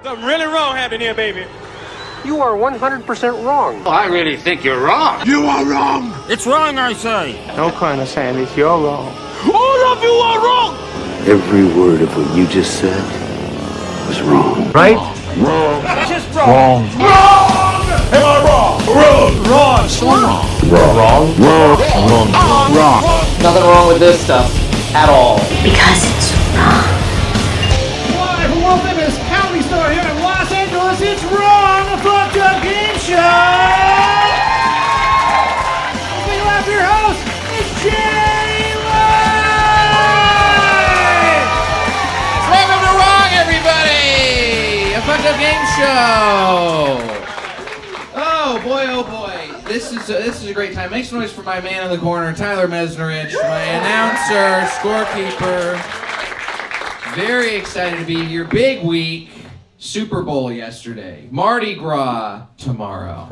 Something really wrong happened here, baby. You are 100% wrong. Oh, I really think you're wrong. You are wrong. It's wrong, I say. No kind of Sandy, you're wrong. All of you are wrong. Every word of what you just said was wrong. Right? Wrong. Just wrong. Wrong. Am I wrong? Wrong. Wrong. So wrong. Wrong. Wrong. Wrong. Nothing wrong with this stuff at all. Because it's wrong. Live from world famous Comedy Store here in Los Angeles, it's Wrong, a fucked up game show! Let's make laugh your host, it's Jay Lane! Welcome to Wrong, everybody! A fucked up game show! Oh boy, this is a great time. Make some noise for my man in the corner, Tyler Mesnerich, my announcer, scorekeeper. Very excited to be here. Big week. Super Bowl yesterday. Mardi Gras tomorrow.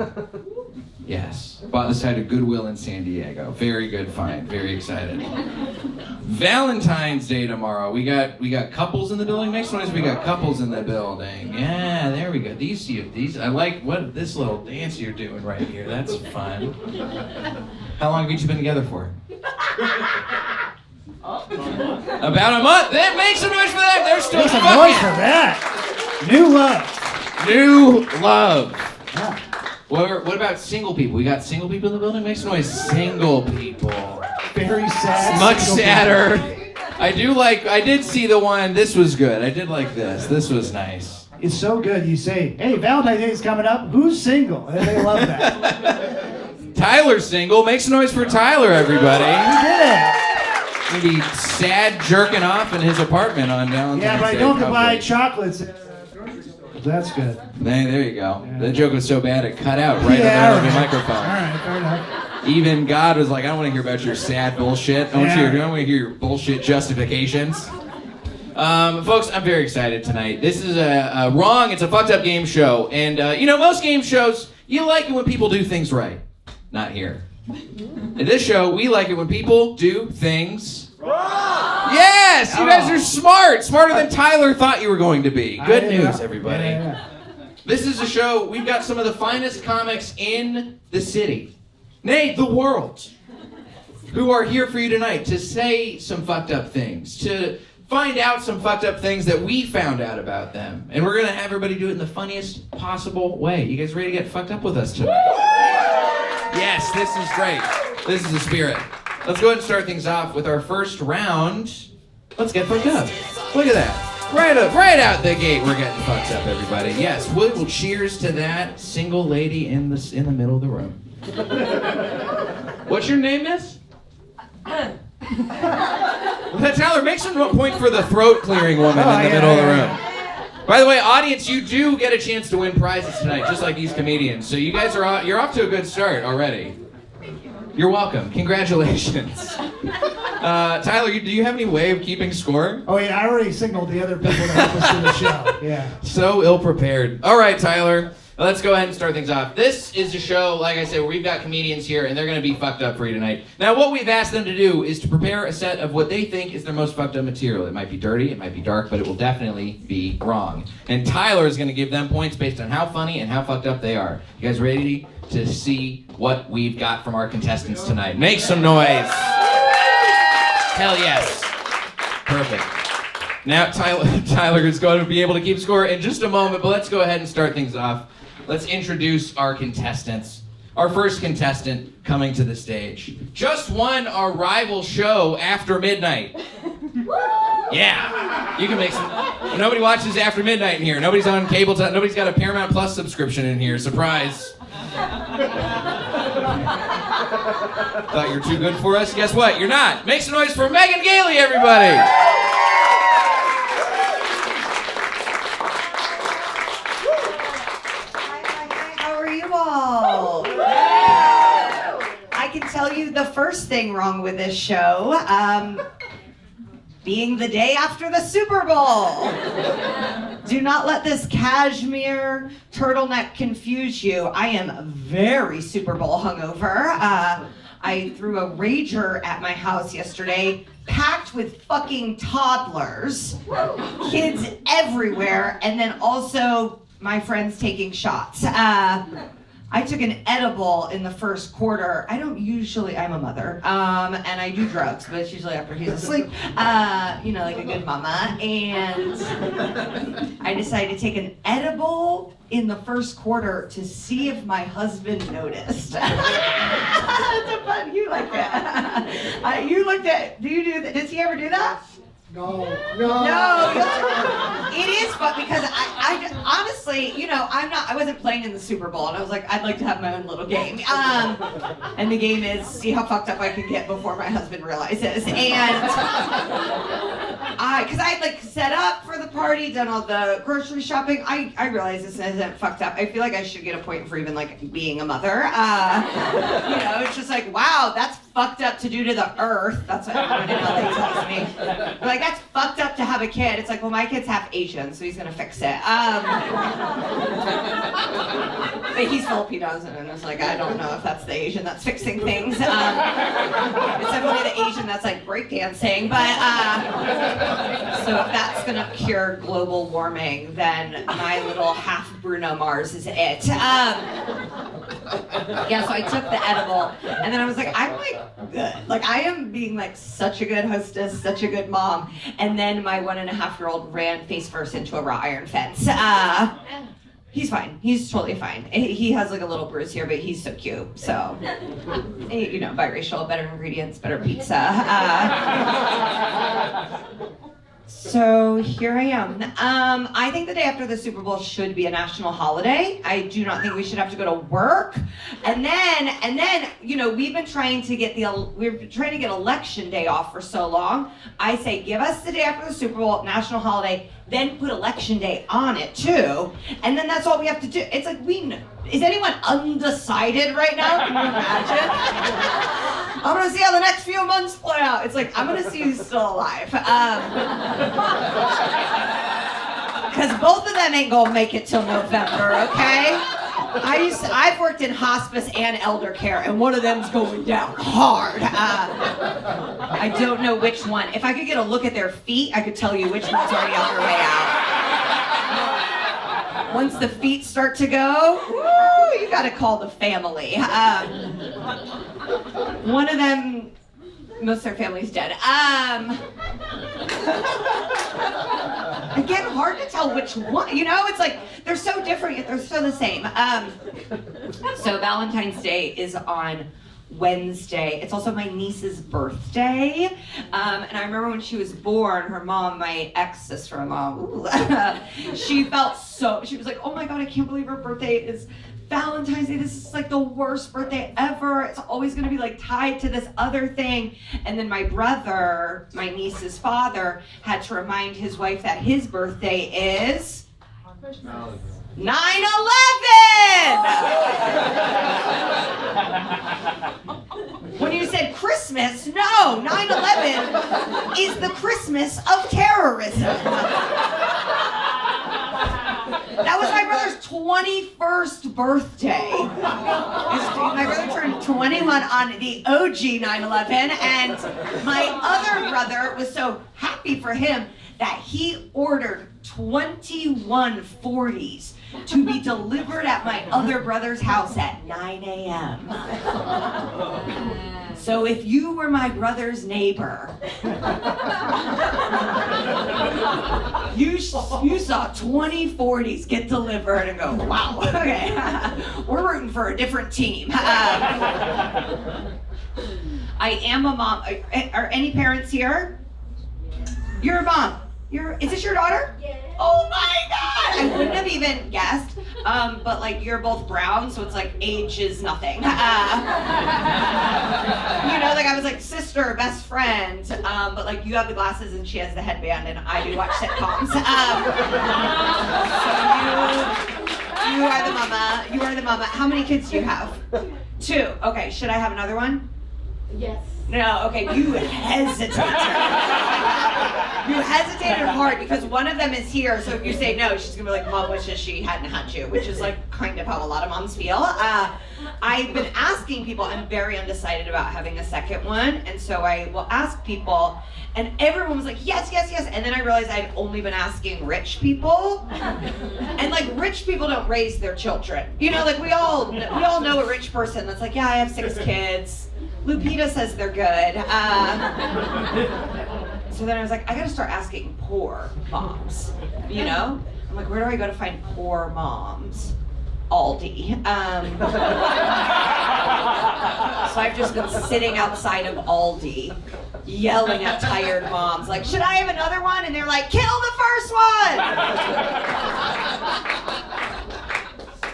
Yes. Bought this side of Goodwill in San Diego. Very good find. Very excited. Valentine's Day tomorrow. We got couples in the building. Make some noise. We got couples in the building. Yeah, there we go. These I like what this little dance you're doing right here. That's fun. How long have you two been together for? About a month. That makes some noise for that. They're still Make some fucking. noise for that. New love. New love. Yeah. What about single people? We got single people in the building? Make some noise. Single people. Very sad. Much single sadder. people. I did see the one. This was good. I did like this. This was nice. It's so good. You say, hey, Valentine's Day is coming up. Who's single? And they love that. Tyler's single. Make some noise for Tyler, everybody. He did it. Gonna be sad jerking off in his apartment on Valentine's Day. Yeah, but I don't have to buy probably. chocolates at the grocery store. That's good. There you go. Yeah. That joke was so bad it cut out right in the Yeah, middle of the all microphone. right, fair enough. Even God was like, I don't want to hear about your sad bullshit. I want to hear your bullshit justifications. Folks, I'm very excited tonight. This is a Wrong, it's a fucked up game show. And, most game shows, you like it when people do things right. Not here. In this show, we like it when people do things wrong. Yes, you guys are smart. Smarter than Tyler thought you were going to be. Good news, everybody. Yeah. This is a show, we've got some of the finest comics in the city. Nay, the world. Who are here for you tonight to say some fucked up things. To find out some fucked up things that we found out about them. And we're going to have everybody do it in the funniest possible way. You guys ready to get fucked up with us tonight? Yes, this is great. This is the spirit. Let's go ahead and start things off with our first round. Let's get fucked up. Look at that. Right out the gate, we're getting fucked up, everybody. Yes, we'll cheers to that single lady in the middle of the room. What's your name, miss? Tyler, make some point for the throat clearing woman in the middle of the room. By the way, audience, you do get a chance to win prizes tonight, just like these comedians. So you guys you're off to a good start already. You're welcome. Congratulations. Tyler, do you have any way of keeping score? Oh, yeah, I already signaled the other people that help us do the show. Yeah. So ill-prepared. All right, Tyler. Let's go ahead and start things off. This is a show, like I said, where we've got comedians here, and they're going to be fucked up for you tonight. Now, what we've asked them to do is to prepare a set of what they think is their most fucked up material. It might be dirty, it might be dark, but it will definitely be wrong. And Tyler is going to give them points based on how funny and how fucked up they are. You guys ready to see what we've got from our contestants tonight? Make some noise. Hell yes. Perfect. Now, Tyler is going to be able to keep score in just a moment, but let's go ahead and start things off. Let's introduce our contestants. Our first contestant coming to the stage just won our rival show After Midnight. Yeah, you can make some. Nobody watches After Midnight in here. Nobody's on cable. Nobody's got a Paramount Plus subscription in here. Surprise. Thought you were too good for us? Guess what? You're not. Make some noise for Megan Gailey, everybody. I can tell you the first thing wrong with this show, being the day after the Super Bowl. Do not let this cashmere turtleneck confuse you. I am very Super Bowl hungover. I threw a rager at my house yesterday, packed with fucking toddlers, kids everywhere, and then also my friends taking shots. I took an edible in the first quarter. I'm a mother, and I do drugs, but it's usually after he's asleep, like a good mama. And I decided to take an edible in the first quarter to see if my husband noticed. You like it. You looked at, do you do that? Does he ever do that? No. It is fun because I honestly, I wasn't playing in the Super Bowl, and I was like, I'd like to have my own little game. And the game is see how fucked up I can get before my husband realizes. And because I like set up for the party, done all the grocery shopping. I realize this isn't fucked up. I feel like I should get a point for even like being a mother. It's just like, wow, that's fucked up to do to the earth. That's what everybody tells me. Like, that's fucked up to have a kid. It's like, well, my kid's half Asian, so he's gonna fix it. But he's Filipinos, and it's like, I don't know if that's the Asian that's fixing things. It's definitely the Asian that's like breakdancing. But so if that's gonna cure global warming, then my little half Bruno Mars is it. So I took the edible, and then I was like, I'm like good. Like, I am being like such a good hostess, such a good mom. And then my 1.5-year-old ran face first into a wrought iron fence. He's fine. He's totally fine. He has like a little bruise here, but he's so cute. So, biracial, better ingredients, better pizza. So here I am. I think the day after the Super Bowl should be a national holiday. I do not think we should have to go to work. And then, we've been trying to get election day off for so long. I say, give us the day after the Super Bowl, national holiday, then put election day on it too. And then that's all we have to do. It's like, is anyone undecided right now? Can you imagine? I'm gonna see how the next few months play out. It's like, I'm gonna see who's still alive. Because both of them ain't gonna make it till November, okay? I've worked in hospice and elder care, and one of them's going down hard. I don't know which one. If I could get a look at their feet, I could tell you which one's already on their way out. Once the feet start to go, woo, you gotta call the family. One of them, most of their family's dead. Again, hard to tell which one. It's like they're so different yet they're so the same. So Valentine's Day is on Wednesday. It's also my niece's birthday. And I remember when she was born, her mom, my ex-sister-in-law, she was like, oh my God, I can't believe her birthday is Valentine's Day. This is like the worst birthday ever. It's always going to be like tied to this other thing. And then my brother, my niece's father, had to remind his wife that his birthday is 9/11. When you said Christmas, no, 9/11 is the Christmas of terrorism. That was my brother's 21st birthday. My brother turned 21 on the OG 9/11, and my other brother was so happy for him that he ordered 21 40s to be delivered at my other brother's house at 9 a.m. So if you were my brother's neighbor, you saw 20 40s get delivered and go, wow, okay, we're rooting for a different team. I am a mom. Are any parents here? You're a mom. Is this your daughter? Yeah. Oh my God! I wouldn't have even guessed. But like you're both brown, so it's like age is nothing. Like I was like sister, best friend. But like you have the glasses and she has the headband, and I do watch sitcoms. So you are the mama. You are the mama. How many kids do you have? 2. Okay. Should I have another one? Yes. No, okay, you hesitated. You hesitated hard because one of them is here, so if you say no, she's gonna be like, Mom wishes she hadn't had you, which is like kind of how a lot of moms feel. I've been asking people, I'm very undecided about having a second one, and so I will ask people, and everyone was like, yes, yes, yes, and then I realized I'd only been asking rich people, and like rich people don't raise their children. You know, like we all know a rich person that's like, yeah, I have 6 kids. Lupita says they're good. So then I was like, I gotta start asking poor moms, you know? I'm like, where do I go to find poor moms? Aldi. So I've just been sitting outside of Aldi, yelling at tired moms, like, should I have another one? And they're like, kill the first one!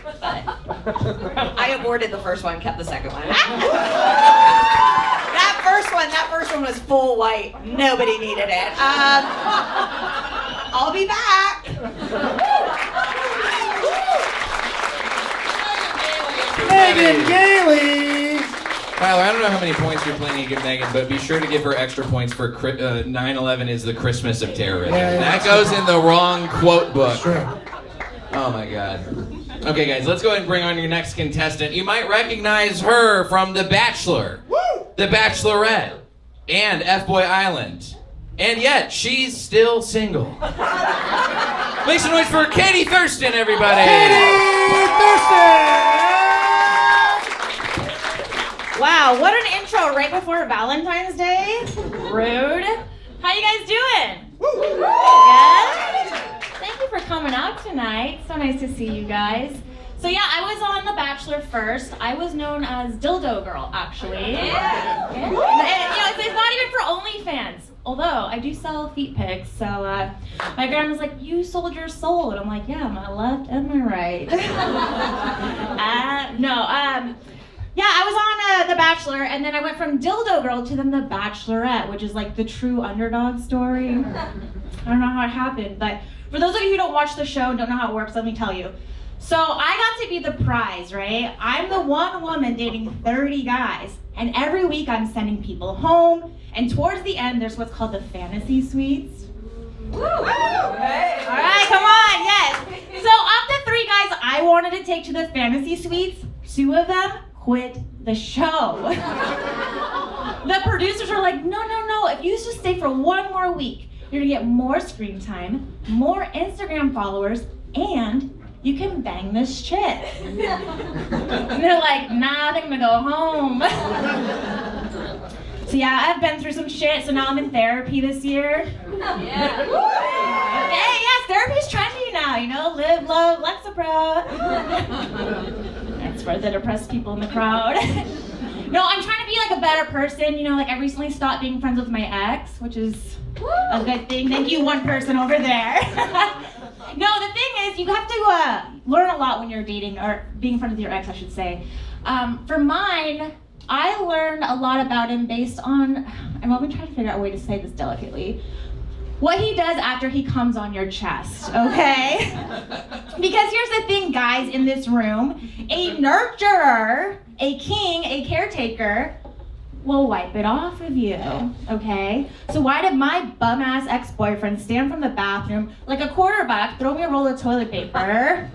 But I aborted the first one, kept the second one. That first one was full white. Nobody needed it. I'll be back. Megan Gailey! Tyler, I don't know how many points you're planning to give Megan, but be sure to give her extra points for 9/11 is the Christmas of terrorism. Yeah, that goes in the wrong quote book. Sure. Oh my God. Okay, guys, let's go ahead and bring on your next contestant. You might recognize her from The Bachelor, The Bachelorette, and F-Boy Island. And yet, she's still single. Make some noise for Katie Thurston, everybody. Katie Thurston! Wow, what an intro right before Valentine's Day. Rude. How you guys doing? Good? Thank you for coming out tonight. So nice to see you guys. So yeah, I was on The Bachelor first. I was known as Dildo Girl, actually. Yeah. And, you know, it's not even for OnlyFans. Although, I do sell feet pics, so my grandma's like, you sold your soul. And I'm like, yeah, my left and my right. Yeah, I was on The Bachelor, and then I went from Dildo Girl to then The Bachelorette, which is like the true underdog story. I don't know how it happened, but for those of you who don't watch the show and don't know how it works, let me tell you. So I got to be the prize, right? I'm the one woman dating 30 guys, and every week I'm sending people home, and towards the end, there's what's called the fantasy suites. Woo! All right, come on, yes. So of the 3 guys I wanted to take to the fantasy suites, 2 of them quit the show. The producers were like, no, if you just stay for 1 more week, you're gonna get more screen time, more Instagram followers, and you can bang this chick. And they're like, nah, I think I'm gonna go home. So yeah, I've been through some shit, so now I'm in therapy this year. Yeah. Hey, yes, therapy's trendy now, you know, live, love, Lexapro. That's for the depressed people in the crowd. No, I'm trying to be like a better person, you know, like I recently stopped being friends with my ex, which is a good thing. Thank you, one person over there. No, the thing is, you have to learn a lot when you're dating, or being friends with your ex, I should say. For mine, I learned a lot about him based on, I'm only trying to figure out a way to say this delicately, what he does after he comes on your chest, okay? Because here's the thing, guys, in this room, a nurturer, a king, a caretaker, will wipe it off of you, okay? So why did my bum-ass ex-boyfriend stand from the bathroom like a quarterback, throw me a roll of toilet paper?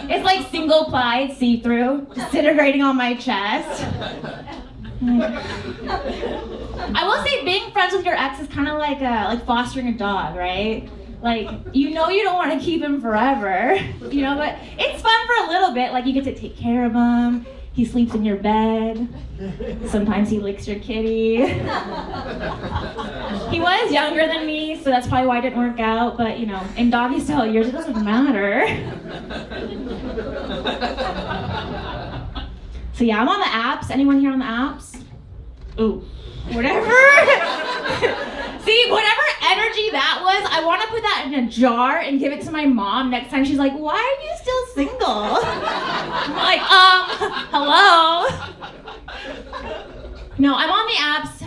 It's like single-ply, see-through, disintegrating on my chest. I will say being friends with your ex is kind of like fostering a dog, right? Like, you know you don't want to keep him forever, you know, but it's fun for a little bit. Like, you get to take care of him. He sleeps in your bed. Sometimes he licks your kitty. He was younger than me, so that's probably why it didn't work out. But, you know, in doggy style years, it doesn't matter. So yeah, I'm on the apps. Anyone here on the apps? Ooh, whatever. See, whatever energy that was, I want to put that in a jar and give it to my mom next time she's like, why are you still single? I'm like, hello? No, I'm on the apps.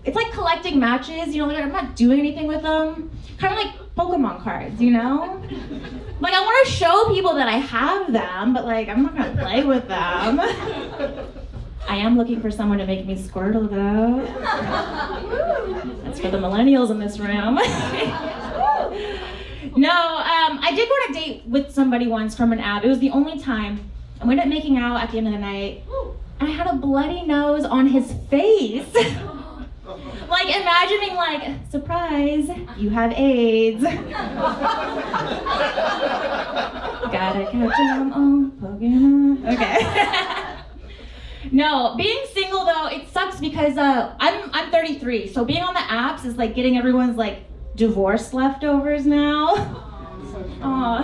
It's like collecting matches, you know, like I'm not doing anything with them. Kind of like Pokemon cards, you know? Like, I want to show people that I have them, but like, I'm not gonna play with them. I am looking for someone to make me squirtle though. That's for the millennials in this room. No, I did go on a date with somebody once from an app. It was the only time. And we ended up making out at the end of the night. And I had a bloody nose on his face. Like imagining like, surprise, you have AIDS. Gotta catch 'em all, Pokemon. Okay. No, being single though, it sucks because I'm 33, so being on the apps is like getting everyone's like divorce leftovers now. Aw,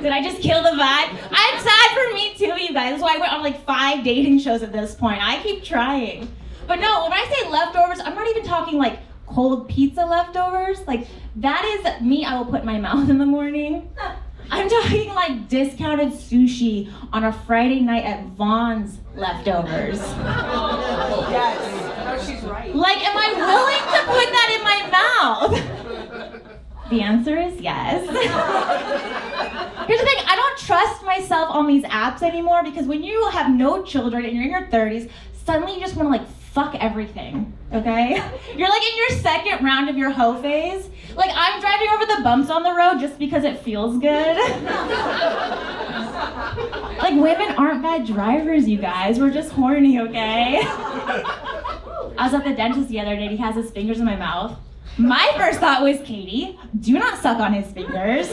did I just kill the vibe? I'm sad for me too, you guys. That's why I went on like 5 dating shows at this point. I keep trying. But no, when I say leftovers, I'm not even talking like cold pizza leftovers. Like that is me, I will put in my mouth in the morning. I'm talking like discounted sushi on a Friday night at Vaughn's leftovers. Yes. No, she's right. Like, am I willing to put that in my mouth? The answer is yes. Here's the thing, I don't trust myself on these apps anymore because when you have no children and you're in your 30s, suddenly you just want to like fuck everything, okay? You're like in your second round of your hoe phase. Like I'm driving over the bumps on the road just because it feels good. Like women aren't bad drivers, you guys. We're just horny, okay? I was at the dentist the other day and he has his fingers in my mouth. My first thought was, Katie, do not suck on his fingers.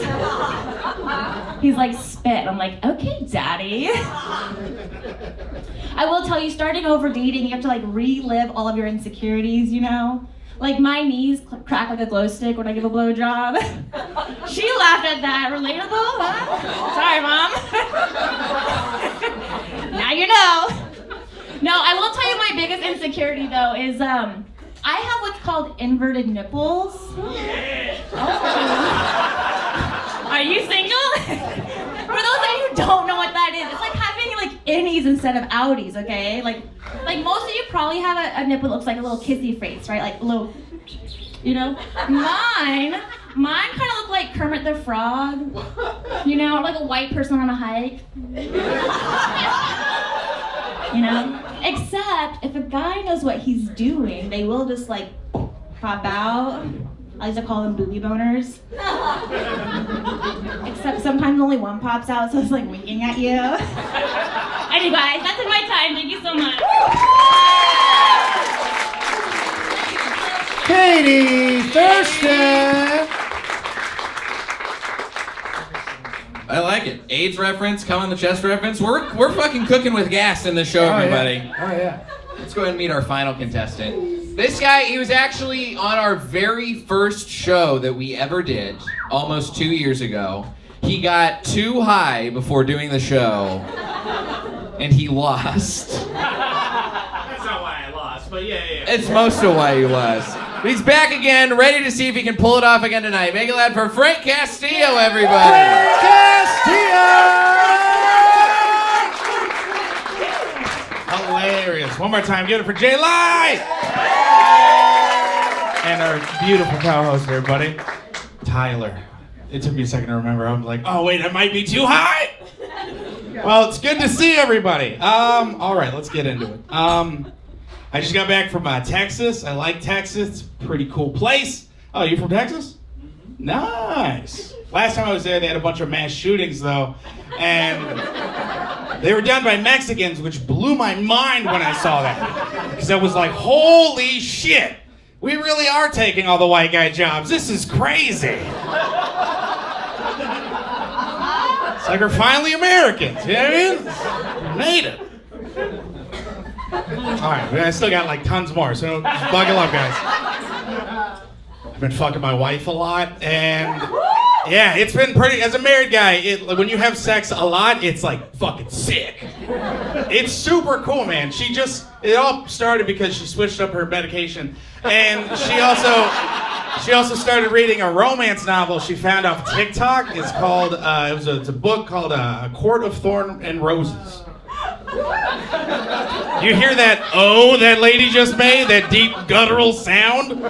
He's like, spit. I'm like, okay, daddy. I will tell you, starting over dating, you have to like relive all of your insecurities, you know? Like my knees crack like a glow stick when I give a blowjob. She laughed at that. Relatable, huh? Sorry, Mom. Now you know. No, I will tell you my biggest insecurity though is I have what's called inverted nipples. Yeah. Oh. Are you single? For those of you who don't know what that is, it's like having like innies instead of outies, okay? Like most of you probably have a nipple that looks like a little kissy face, right? Like a little, you know? Mine kind of look like Kermit the Frog, you know, like a white person on a hike. You know? Except if a guy knows what he's doing, they will just like pop out. I used to call them booby boners. Except sometimes only one pops out, so it's like winking at you. Anyway, guys, that's in my time. Thank you so much. Katie Thurston. I like it. AIDS reference, come on the chest reference. We're fucking cooking with gas in this show, everybody. Yeah. Oh yeah. Let's go ahead and meet our final contestant. This guy, he was actually on our very first show that we ever did, almost 2 years ago. He got too high before doing the show, and he lost. That's not why I lost, but yeah. It's most of why you lost. But he's back again, ready to see if he can pull it off again tonight. Make it loud for Frank Castillo, everybody. Frank Castillo! Hilarious. One more time, give it for Jay Light! And our beautiful co-host, everybody, Tyler. It took me a second to remember. I was like, oh wait, I might be too high. Well, it's good to see everybody. All right, let's get into it. I just got back from Texas. I like Texas. It's a pretty cool place. Oh, you from Texas? Nice. Last time I was there, they had a bunch of mass shootings, though. And they were done by Mexicans, which blew my mind when I saw that. Because I was like, holy shit. We really are taking all the white guy jobs. This is crazy. It's like we're finally Americans. You know what I mean? Native. All right, I still got like tons more, so just buckle up, guys. I've been fucking my wife a lot, and yeah, it's been pretty, as a married guy, when you have sex a lot, it's like fucking sick. It's super cool, man. It all started because she switched up her medication, and she also started reading a romance novel she found off TikTok. It's called, it's a book called A Court of Thorn and Roses. You hear that, oh, that lady just made? That deep guttural sound?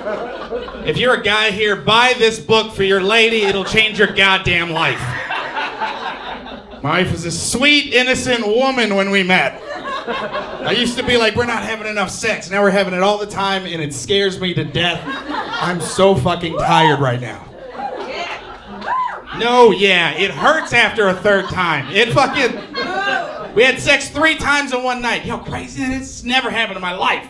If you're a guy here, buy this book for your lady. It'll change your goddamn life. My wife was a sweet, innocent woman when we met. I used to be like, we're not having enough sex. Now we're having it all the time, and it scares me to death. I'm so fucking tired right now. No, yeah, it hurts after a third time. It fucking... We had sex 3 times in one night. Yo, crazy that it's never happened in my life.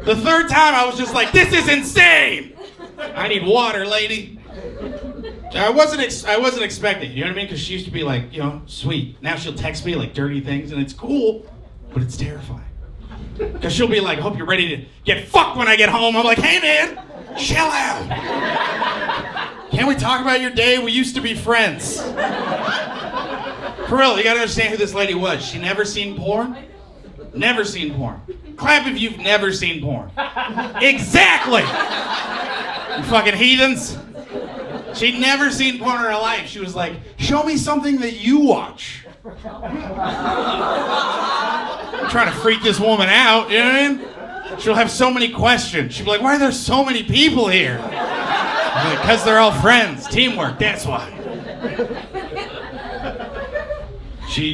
The third time, I was just like, this is insane. I need water, lady. I wasn't expecting, you know what I mean? Because she used to be like, you know, sweet. Now she'll text me like dirty things, and it's cool, but it's terrifying. Because she'll be like, I hope you're ready to get fucked when I get home. I'm like, hey man, chill out. Can't we talk about your day? We used to be friends. For real, you gotta understand who this lady was. She never seen porn? Never seen porn. Clap if you've never seen porn. Exactly! You fucking heathens. She'd never seen porn in her life. She was like, show me something that you watch. I'm trying to freak this woman out, you know what I mean? She'll have so many questions. She'll be like, why are there so many people here? Because they're all friends. Teamwork, that's why. She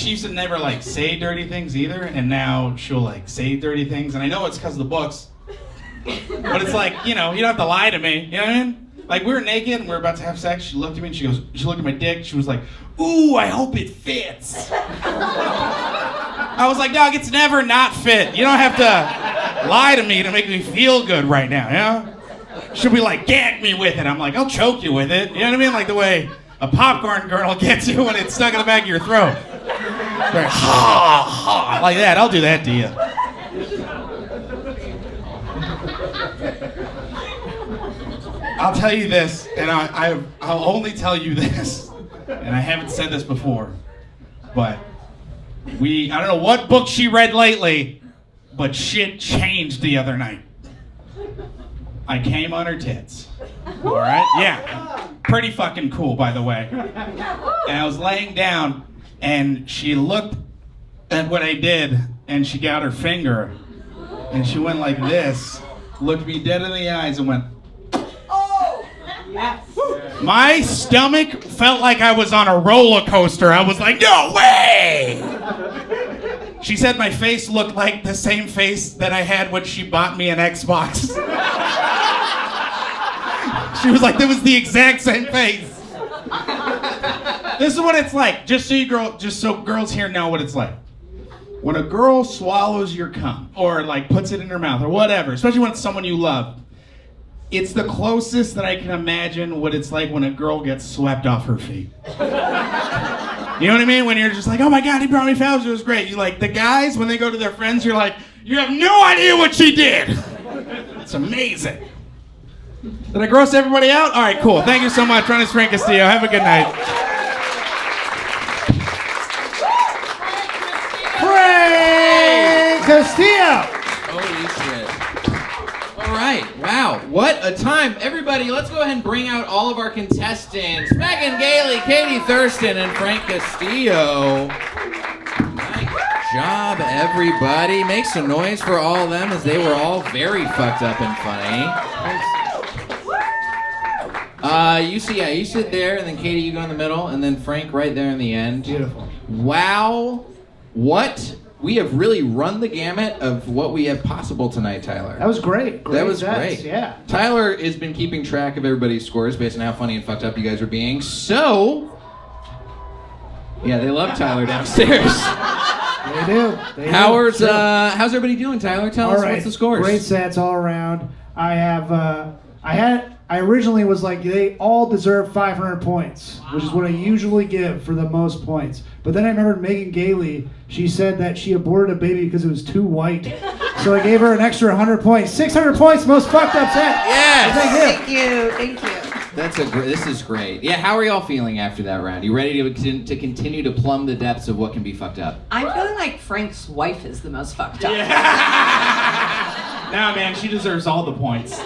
used to never like say dirty things either, and now she'll like say dirty things, and I know it's because of the books. But it's like, you know, you don't have to lie to me, you know what I mean? Like, we were naked and we were about to have sex. She looked at me and she looked at my dick. She was like, ooh, I hope it fits. I was like, dog, it's never not fit. You don't have to lie to me to make me feel good right now, you know? She'll be like, gag me with it. I'm like, I'll choke you with it. You know what I mean? Like the way a popcorn kernel gets you when it's stuck in the back of your throat. Like, ha, ha, like that. I'll do that to you. I'll tell you this, and I'll only tell you this, and I haven't said this before, but I don't know what book she read lately, but shit changed the other night. I came on her tits. All right? Yeah. Pretty fucking cool, by the way. And I was laying down, and she looked at what I did, and she got her finger, and she went like this, looked me dead in the eyes, and went, yes. My stomach felt like I was on a roller coaster. I was like, no way! She said my face looked like the same face that I had when she bought me an Xbox. She was like, that was the exact same face. This is what it's like, just so girls here know what it's like. When a girl swallows your cum, or like puts it in her mouth, or whatever, especially when it's someone you love, it's the closest that I can imagine what it's like when a girl gets swept off her feet. You know what I mean? When you're just like, oh my God, he brought me flowers, it was great. You like, the guys, when they go to their friends, you're like, you have no idea what she did. It's amazing. Did I gross everybody out? All right, cool. Thank you so much. My name is Frank Castillo. Have a good night. Frank Castillo! Holy shit. All right. Wow. What a time. Everybody, let's go ahead and bring out all of our contestants. Megan Gailey, Katie Thurston, and Frank Castillo. Nice job, everybody. Make some noise for all of them, as they were all very fucked up and funny. You sit there, and then Katie, you go in the middle, and then Frank right there in the end. Beautiful. Wow. We have really run the gamut of what we have possible tonight, Tyler. That was great. That was sets. great. Yeah. Tyler has been keeping track of everybody's scores based on how funny and fucked up you guys were being. So, yeah, they love Tyler downstairs. They do. How's everybody doing, Tyler? Tell us what's the scores. Great sets all around. I originally was like, they all deserve 500 points, which is what I usually give for the most points. But then I remembered Megan Gailey. She said that she aborted a baby because it was too white. So I gave her an extra 100 points. 600 points, most fucked up set. Yes. Thank you. This is great. Yeah, how are y'all feeling after that round? You ready to continue to plumb the depths of what can be fucked up? I'm feeling like Frank's wife is the most fucked up. Nah, man, she deserves all the points.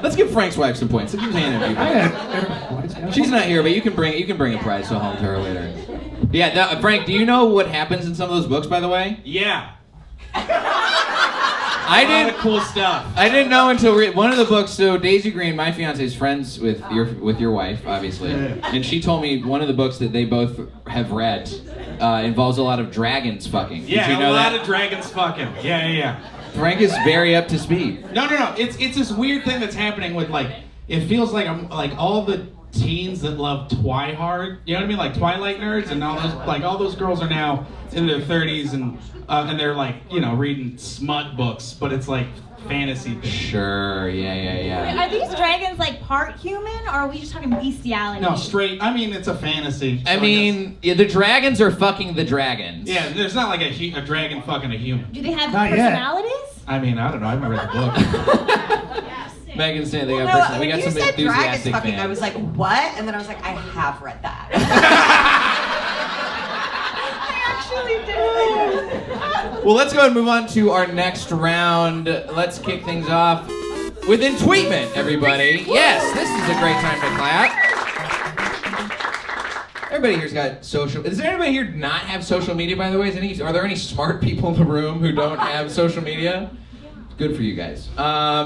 Let's give Frank's wife some points. Give him a hand. She's not here, but you can bring a prize home to her later. Yeah, Frank, do you know what happens in some of those books, by the way? Yeah. I didn't. A lot of cool stuff. I didn't know until one of the books. So Daisy Green, my fiance, is friends with your wife, obviously, and she told me one of the books that they both have read involves a lot of dragons fucking. Yeah, Did you know a lot that? of dragons fucking. Yeah. Frank is very up to speed. No. It's this weird thing that's happening with like, it feels like I'm like all the teens that love Twihard, you know what I mean? Like Twilight nerds and all those girls are now in their 30s and they're like, you know, reading smut books, but it's like fantasy. Sure, yeah. Are these dragons like part human, or are we just talking bestiality? No, straight. I mean, it's a fantasy. I mean, the dragons are fucking the dragons. Yeah, there's not like a dragon fucking a human. Do they have Not yet. personalities? I mean, I don't know. I haven't read the book. Megan's saying they got No, personality. We when got you some said dragons enthusiastic fucking, fans. I was like, what? And then I was like, I have read that. Well, let's go ahead and move on to our next round. Let's kick things off with Entweetment, everybody. Yes, this is a great time to clap. Everybody here's got social. Does anybody here not have social media, by the way? Are there any smart people in the room who don't have social media? Good for you guys.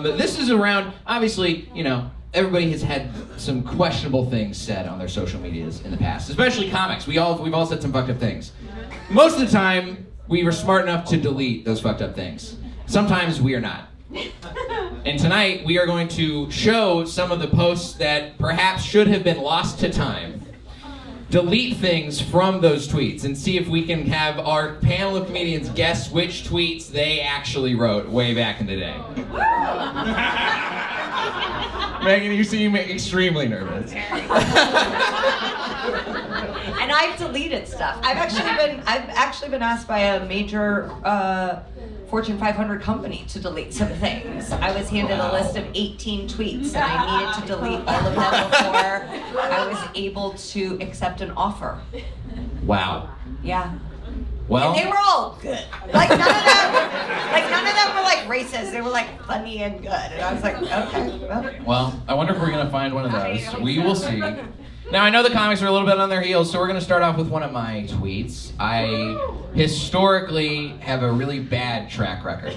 This is around, obviously, you know, everybody has had some questionable things said on their social medias in the past, especially comics. We've all said some fucked up things. Most of the time, we were smart enough to delete those fucked up things. Sometimes we are not. And tonight, we are going to show some of the posts that perhaps should have been lost to time. Delete things from those tweets and see if we can have our panel of comedians guess which tweets they actually wrote way back in the day. Megan, you seem extremely nervous. And I've deleted stuff. I've actually been asked by a major Fortune 500 company to delete some things. I was handed a list of 18 tweets, and I needed to delete all of them before I was able to accept an offer. Wow. Yeah. Well, And they were all good. Like none of them were like racist. They were like funny and good. And I was like, okay. Well, I wonder if we're gonna find one of those. We will see. Now, I know the comics are a little bit on their heels, so we're going to start off with one of my tweets. I historically have a really bad track record.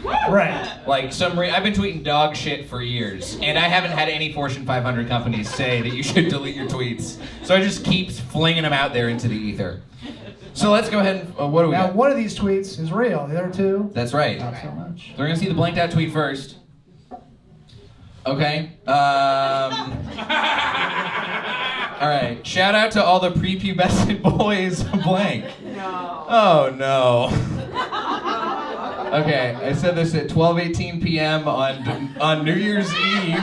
Right. Like, I've been tweeting dog shit for years, and I haven't had any Fortune 500 companies say that you should delete your tweets. So I just keep flinging them out there into the ether. So let's go ahead and, what do we Now, got? one of these tweets is real. The other two, That's right. not so much. We're going to see the blanked out tweet first. Okay. All right. Shout out to all the prepubescent boys blank. No. Oh no. Okay, I said this at 12:18 p.m. on New Year's Eve.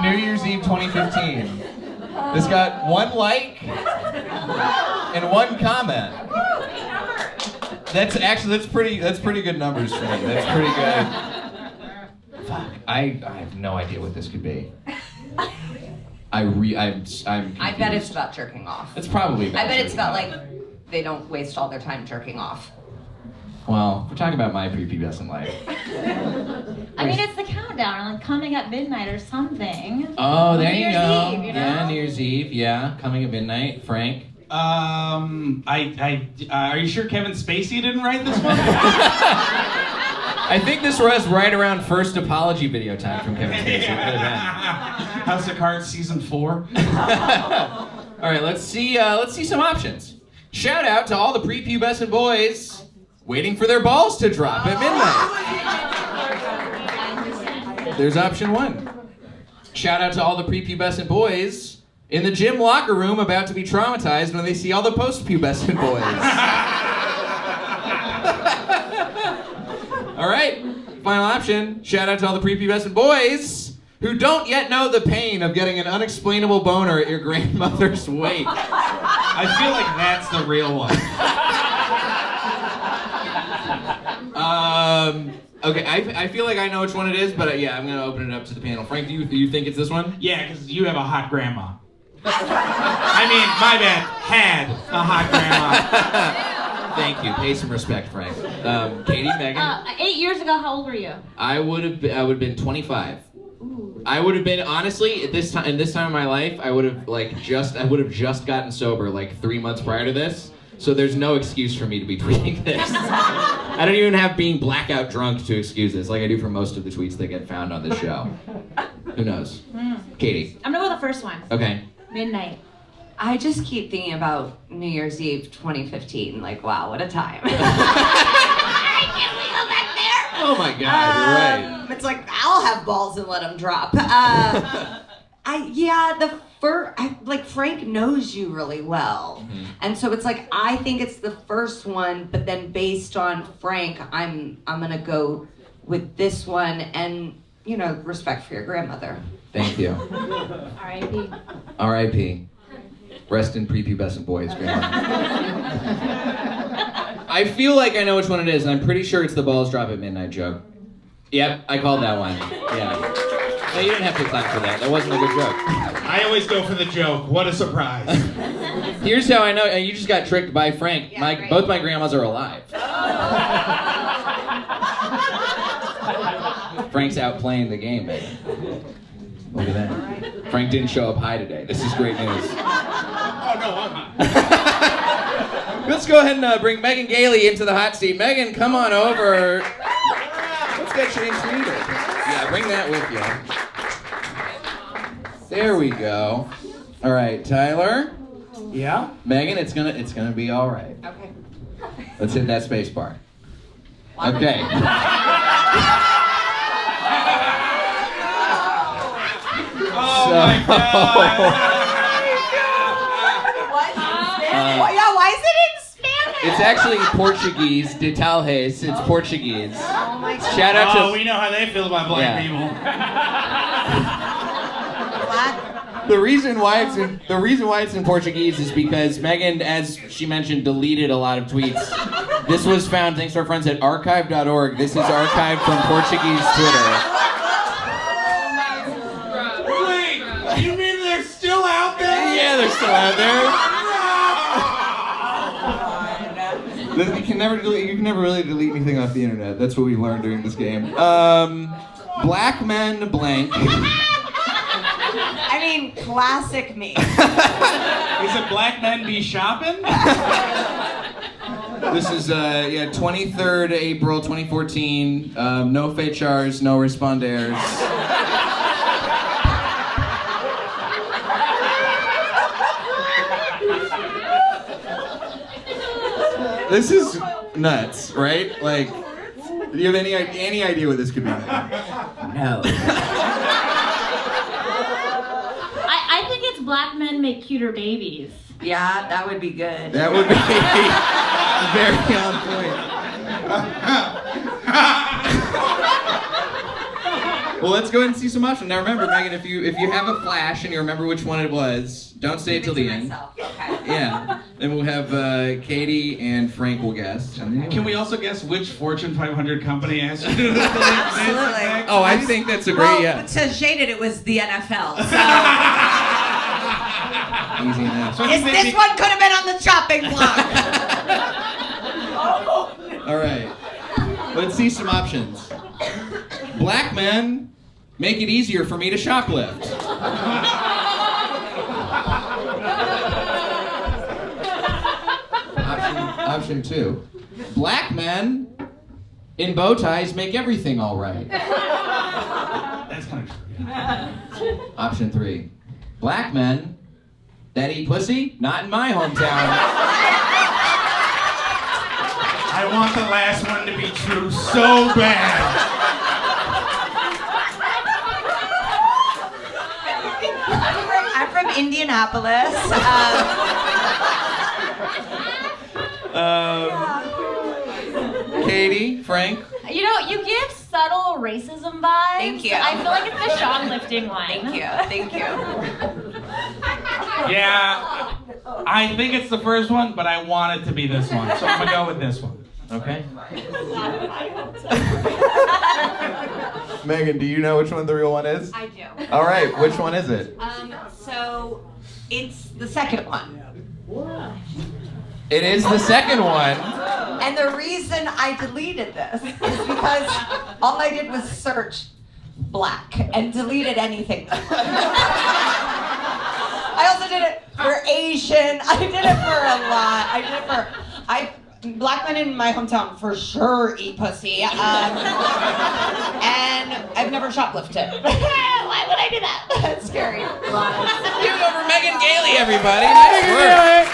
New Year's Eve 2015. This got 1 like and 1 comment. That's pretty good numbers for me. That's pretty good. Fuck. I have no idea what this could be. I'm confused. I bet it's about jerking off. It's probably about I bet it's jerking about off. like they don't waste all their time jerking off. Well, we're talking about my prepubescent life. I mean, it's the countdown, like coming at midnight or something. Oh, there New you Year's go. Eve, you know? Yeah, New Year's Eve. Yeah, coming at midnight. Frank. Are you sure Kevin Spacey didn't write this one? I think this was right around first apology video time from Kevin Spacey. It could have been. House of Cards season 4. All right, let's see some options. Shout out to all the prepubescent boys waiting for their balls to drop at midnight. There's option 1. Shout out to all the prepubescent boys in the gym locker room about to be traumatized when they see all the post-pubescent boys. All right, final option. Shout out to all the prepubescent boys who don't yet know the pain of getting an unexplainable boner at your grandmother's wake. I feel like that's the real one. Okay, I feel like I know which one it is, but yeah, I'm gonna open it up to the panel. Frank, do you think it's this one? Yeah, because you have a hot grandma. I mean, my bad, had a hot grandma. Thank you. Pay some respect, Frank. Katie, Megan. 8 years ago, how old were you? I would have been 25. I would have been, honestly, in this time of my life, I would have just gotten sober like 3 months prior to this. So there's no excuse for me to be tweeting this. I don't even have being blackout drunk to excuse this, like I do for most of the tweets that get found on this show. Who knows? Katie. I'm gonna go with the first one. Okay. Midnight. I just keep thinking about New Year's Eve 2015. Like, wow, what a time. I can't believe I'm back there. Oh my God, you're right. It's like, I'll have balls and let them drop. Frank knows you really well. Mm-hmm. And so it's like, I think it's the first one, but then based on Frank, I'm gonna go with this one and, you know, respect for your grandmother. Thank you. R.I.P. R.I.P. Rest in prepubescent boys, grandma. I feel like I know which one it is, and I'm pretty sure it's the balls drop at midnight joke. Yep, I called that one. Yeah. No, you didn't have to clap for that. That wasn't a good joke. I always go for the joke. What a surprise. Here's how I know. You just got tricked by Frank. Yeah, Both my grandmas are alive. Frank's out playing the game, man. Look at that. Frank didn't show up high today. This is great news. Oh, no, I'm hot. Let's go ahead and bring Megan Gailey into the hot seat. Megan, come on over. Let's get you Entweetment. Yeah, bring that with you. There we go. All right, Tyler. Yeah? Megan, it's gonna be all right. Okay. Let's hit that space bar. Okay. Oh my God. Why is it in Spanish? It's actually Portuguese, de tal vez. It's Portuguese. Oh my God. Shout out to. Oh, we know how they feel about black people. The reason why it's in Portuguese is because Megan, as she mentioned, deleted a lot of tweets. This was found thanks to our friends at archive.org. This is archived from Portuguese Twitter. Wait, you mean they're still out there? Yeah, they're still out there. You can never really delete anything off the internet. That's what we learned during this game. Black men blank. I mean, classic me. Is it black men be shopping? This is 23rd April 2014. No fechars, no responders. This is nuts, right? Like, do you have any idea what this could be? No. I think it's black men make cuter babies. Yeah, that would be good. That would be very on point. Well, let's go ahead and see some options. Now remember, Megan, if you have a flash and you remember which one it was, don't say it till the end. Okay. Yeah. Then we'll have Katie and Frank will guess. Can we also guess which Fortune 500 company asked you to delete this? Absolutely. Oh, I think that's a great, yeah. But to shade it was the NFL. So. Easy enough. So This one could have been on the chopping block. All right. Let's see some options. Black men make it easier for me to shoplift. Option 2. Black men in bow ties make everything all right. That's kind of true. Yeah. Option 3. Black men that eat pussy, not in my hometown. I want the last one to be true so bad. I'm from Indianapolis. Katie, Frank. You know, you give subtle racism vibes. Thank you. I feel like it's the shoplifting one. Thank you. Yeah, I think it's the first one, but I want it to be this one, so I'm gonna go with this one. Okay. Megan, do you know which one the real one is? I do. All right, which one is it? So it's the second one. It is the second one. And the reason I deleted this is because all I did was search black and deleted anything. I also did it for Asian. I did it for a lot. Black men in my hometown for sure eat pussy. And I've never shoplifted. Why would I do that? That's scary. Give it over Megan Gailey, everybody. Nice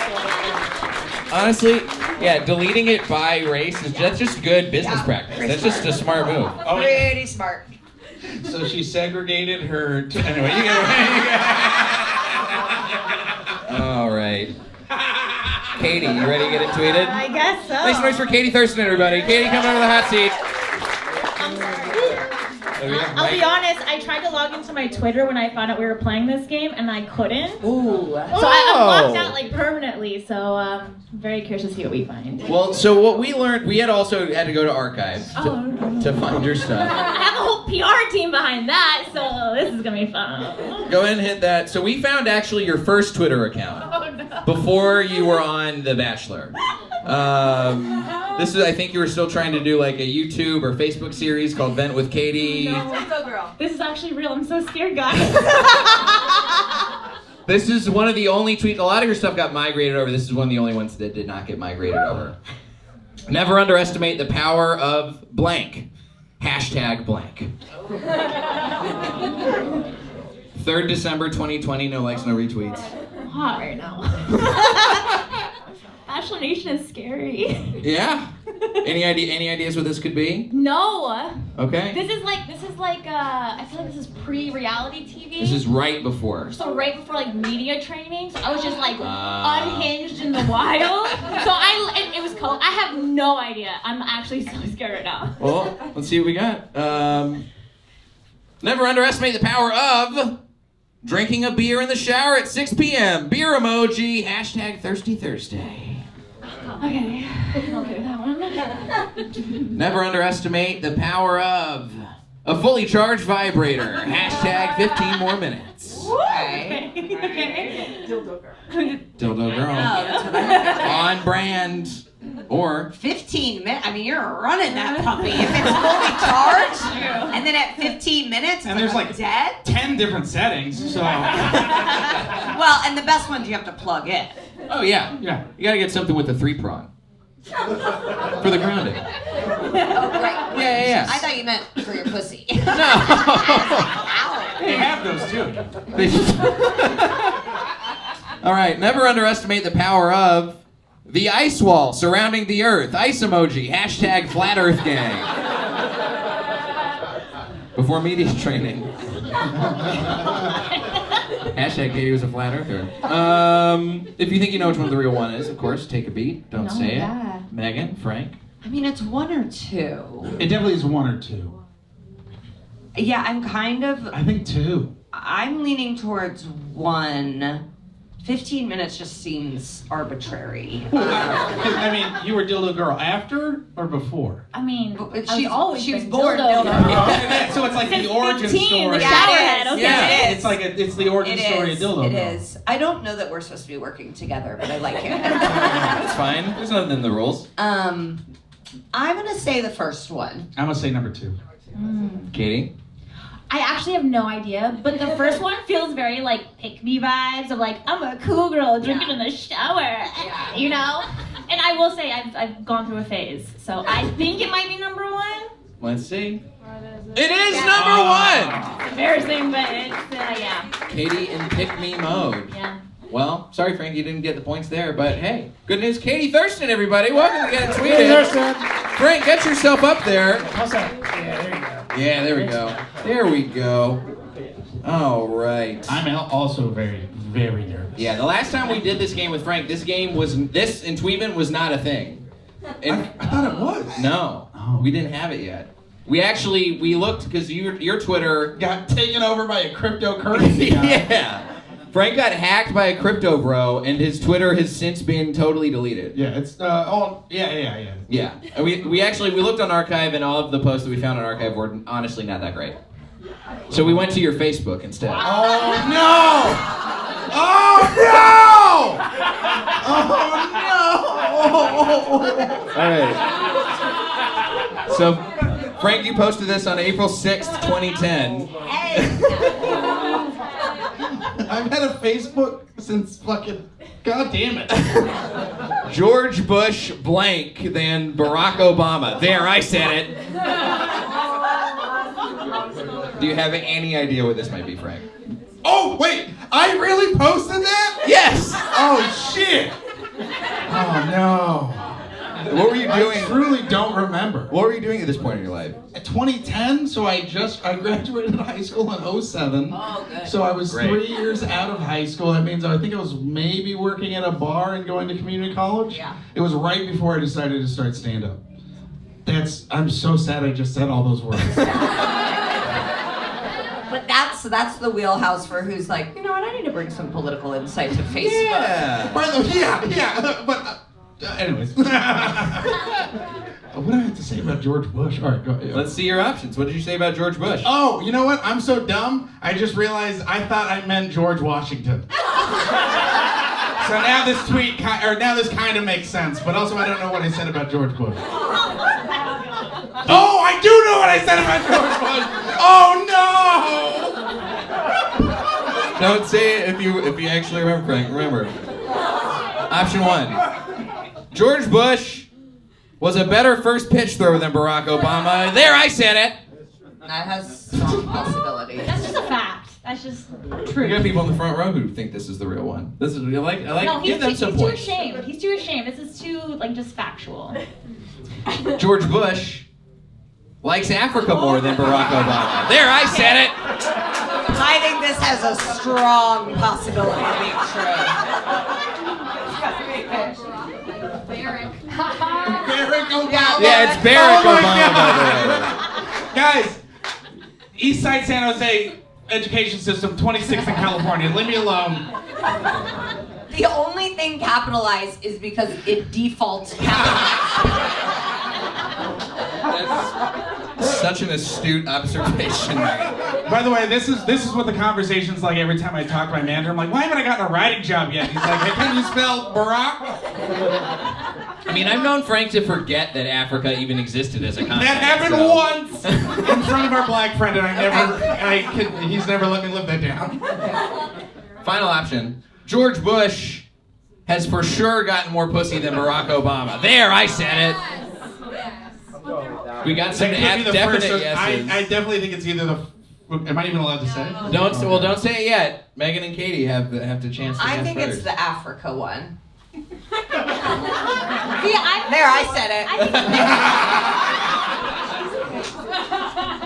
work. Honestly, yeah, deleting it by race that's just good business practice. That's just a smart move. Pretty smart. So she segregated her. Anyway, you get. All right. Katie, you ready to get Entweeted? I guess so. Nice noise for Katie Thurston, everybody. Katie, come over to the hot seat. I'm sorry. I'll be honest, I tried to log into my Twitter when I found out we were playing this game, and I couldn't. Ooh. So I'm locked out like permanently, so I'm very curious to see what we find. Well, so what we learned, we had to go to archive to find your stuff. I have a whole PR team behind that, so this is going to be fun. Go ahead and hit that. So we found actually your first Twitter account before you were on The Bachelor. This is, I think you were still trying to do like a YouTube or Facebook series called Vent with Katie. No, girl. This is actually real. I'm so scared, guys. This is one of the only tweets. A lot of your stuff got migrated over. This is one of the only ones that did not get migrated over. Never underestimate the power of blank. Hashtag blank. 3rd December 2020, no likes, no retweets. Hot right now. Bachelor Nation is scary. Yeah? Any ideas what this could be? No. Okay. This is like I feel like this is pre-reality TV. This is right before. So right before like media training, so I was just like unhinged in the wild. So it was cold. I have no idea. I'm actually so scared right now. Well, let's see what we got. Never underestimate the power of drinking a beer in the shower at 6 p.m. Beer emoji. Hashtag Thirsty Thursday. Okay, I'll do that one. Never underestimate the power of a fully charged vibrator. Hashtag 15 more minutes. Okay. Dildo girl. Dildo girl. That's what I On brand. Or 15 minutes. I mean, you're running that puppy. If it's fully charged, and then at 15 minutes, And there's like dead. 10 different settings, so. Well, and the best ones you have to plug in. oh yeah. Yeah. You gotta get something with a 3-prong. For the grounding. Oh, right. Yeah. I thought you meant for your pussy. No. They have those too. All right, never underestimate the power of the ice wall surrounding the Earth. Ice emoji. Hashtag Flat Earth Gang. Before media training. Hashtag Katie was a flat earther. If you think you know which one the real one is, of course, take a beat. Don't say it. Megan, Frank. I mean, it's 1 or 2. It definitely is 1 or 2. Yeah, I'm kind of. I think 2. I'm leaning towards 1. 15 minutes just seems arbitrary. I mean, you were dildo girl after or before? I mean, She was been born dildo dildo. girl. So it's like Since the origin 15, story. the showerhead, okay. Yeah, It's like it's the origin story of dildo It girl. is. I don't know that we're supposed to be working together, but I like it. That's fine. There's nothing in the rules. I'm gonna say the first one. I'm gonna say number 2. Katie? I actually have no idea, but the first one feels very like pick-me vibes of like, I'm a cool girl drinking in the shower, you know? And I will say I've gone through a phase, so I think it might be number 1. Let's see. It is number 1! It's embarrassing, but it's, yeah. Katie in pick-me mode. Yeah. Well, sorry, Frank, you didn't get the points there, but hey, good news. Katie Thurston, everybody. Welcome to Get Entweeted. Hey, Thurston. Frank, get yourself up there. How's that? Yeah, there you go. Yeah, there we go. There we go. All right. I'm also very, very nervous. Yeah, the last time we did this game with Frank, this Entweetment was not a thing. I thought it was. No, we didn't have it yet. We looked because your Twitter got taken over by a cryptocurrency guy. Yeah. Frank got hacked by a crypto bro, and his Twitter has since been totally deleted. Yeah, it's yeah. Yeah, and we looked on archive, and all of the posts that we found on archive were honestly not that great. So we went to your Facebook instead. Oh no! Oh no! Oh no! All right. So Frank, you posted this on April 6th, 2010. I've had a Facebook since fucking. God damn it. George Bush blank than Barack Obama. There, I said it. Do you have any idea what this might be, Frank? Oh wait! I really posted that? Yes. Oh shit. Oh no. What were you doing? I truly don't remember. What were you doing at this point in your life? At 2010, so I graduated high school in 07. Oh, good. So I was Great. 3 years out of high school. That means I think I was maybe working at a bar and going to community college. Yeah. It was right before I decided to start stand-up. I'm so sad I just said all those words. But that's the wheelhouse for who's like, you know what, I need to bring some political insight to Facebook. Yeah. By the way, yeah, but anyways. What do I have to say about George Bush? All right, go. Let's see your options. What did you say about George Bush? Oh, you know what? I'm so dumb. I just realized I thought I meant George Washington. So now this this kind of makes sense, but also I don't know what I said about George Bush. Oh, I do know what I said about George Bush. Oh no! Don't say it if you actually remember, Frank. Remember. Option 1. George Bush was a better first pitch thrower than Barack Obama. There, I said it. That has strong possibilities. That's just a fact. That's just We true. got people in the front row who think this is the real one. This is I like. No, Give them some he's too points. ashamed. He's too ashamed. This is too just factual. George Bush likes Africa more than Barack Obama. There, I said it. I think this has a strong possibility of being true. Barack Obama. Yeah, it's Barack Oh my Obama, by the way. Guys, East Side San Jose education system, 26th in California. Leave me alone. The only thing capitalized is because it defaults capitalized. That's such an astute observation. By the way, this is what the conversation's like every time I talk to my manager. I'm like, why haven't I gotten a writing job yet? He's like, hey, can you spell Barack? I mean, I've known Frank to forget that Africa even existed as a continent. That happened so- once in front of our black friend, and he's never let me live that down. Final option. George Bush has for sure gotten more pussy than Barack Obama. There, I said it. We got some That could be the definite first. yeses. I definitely think it's either the. Am I even allowed to say? Don't say it yet. Megan and Katie have the chance to I guess think first. it's the Africa one. Yeah, There, I said it.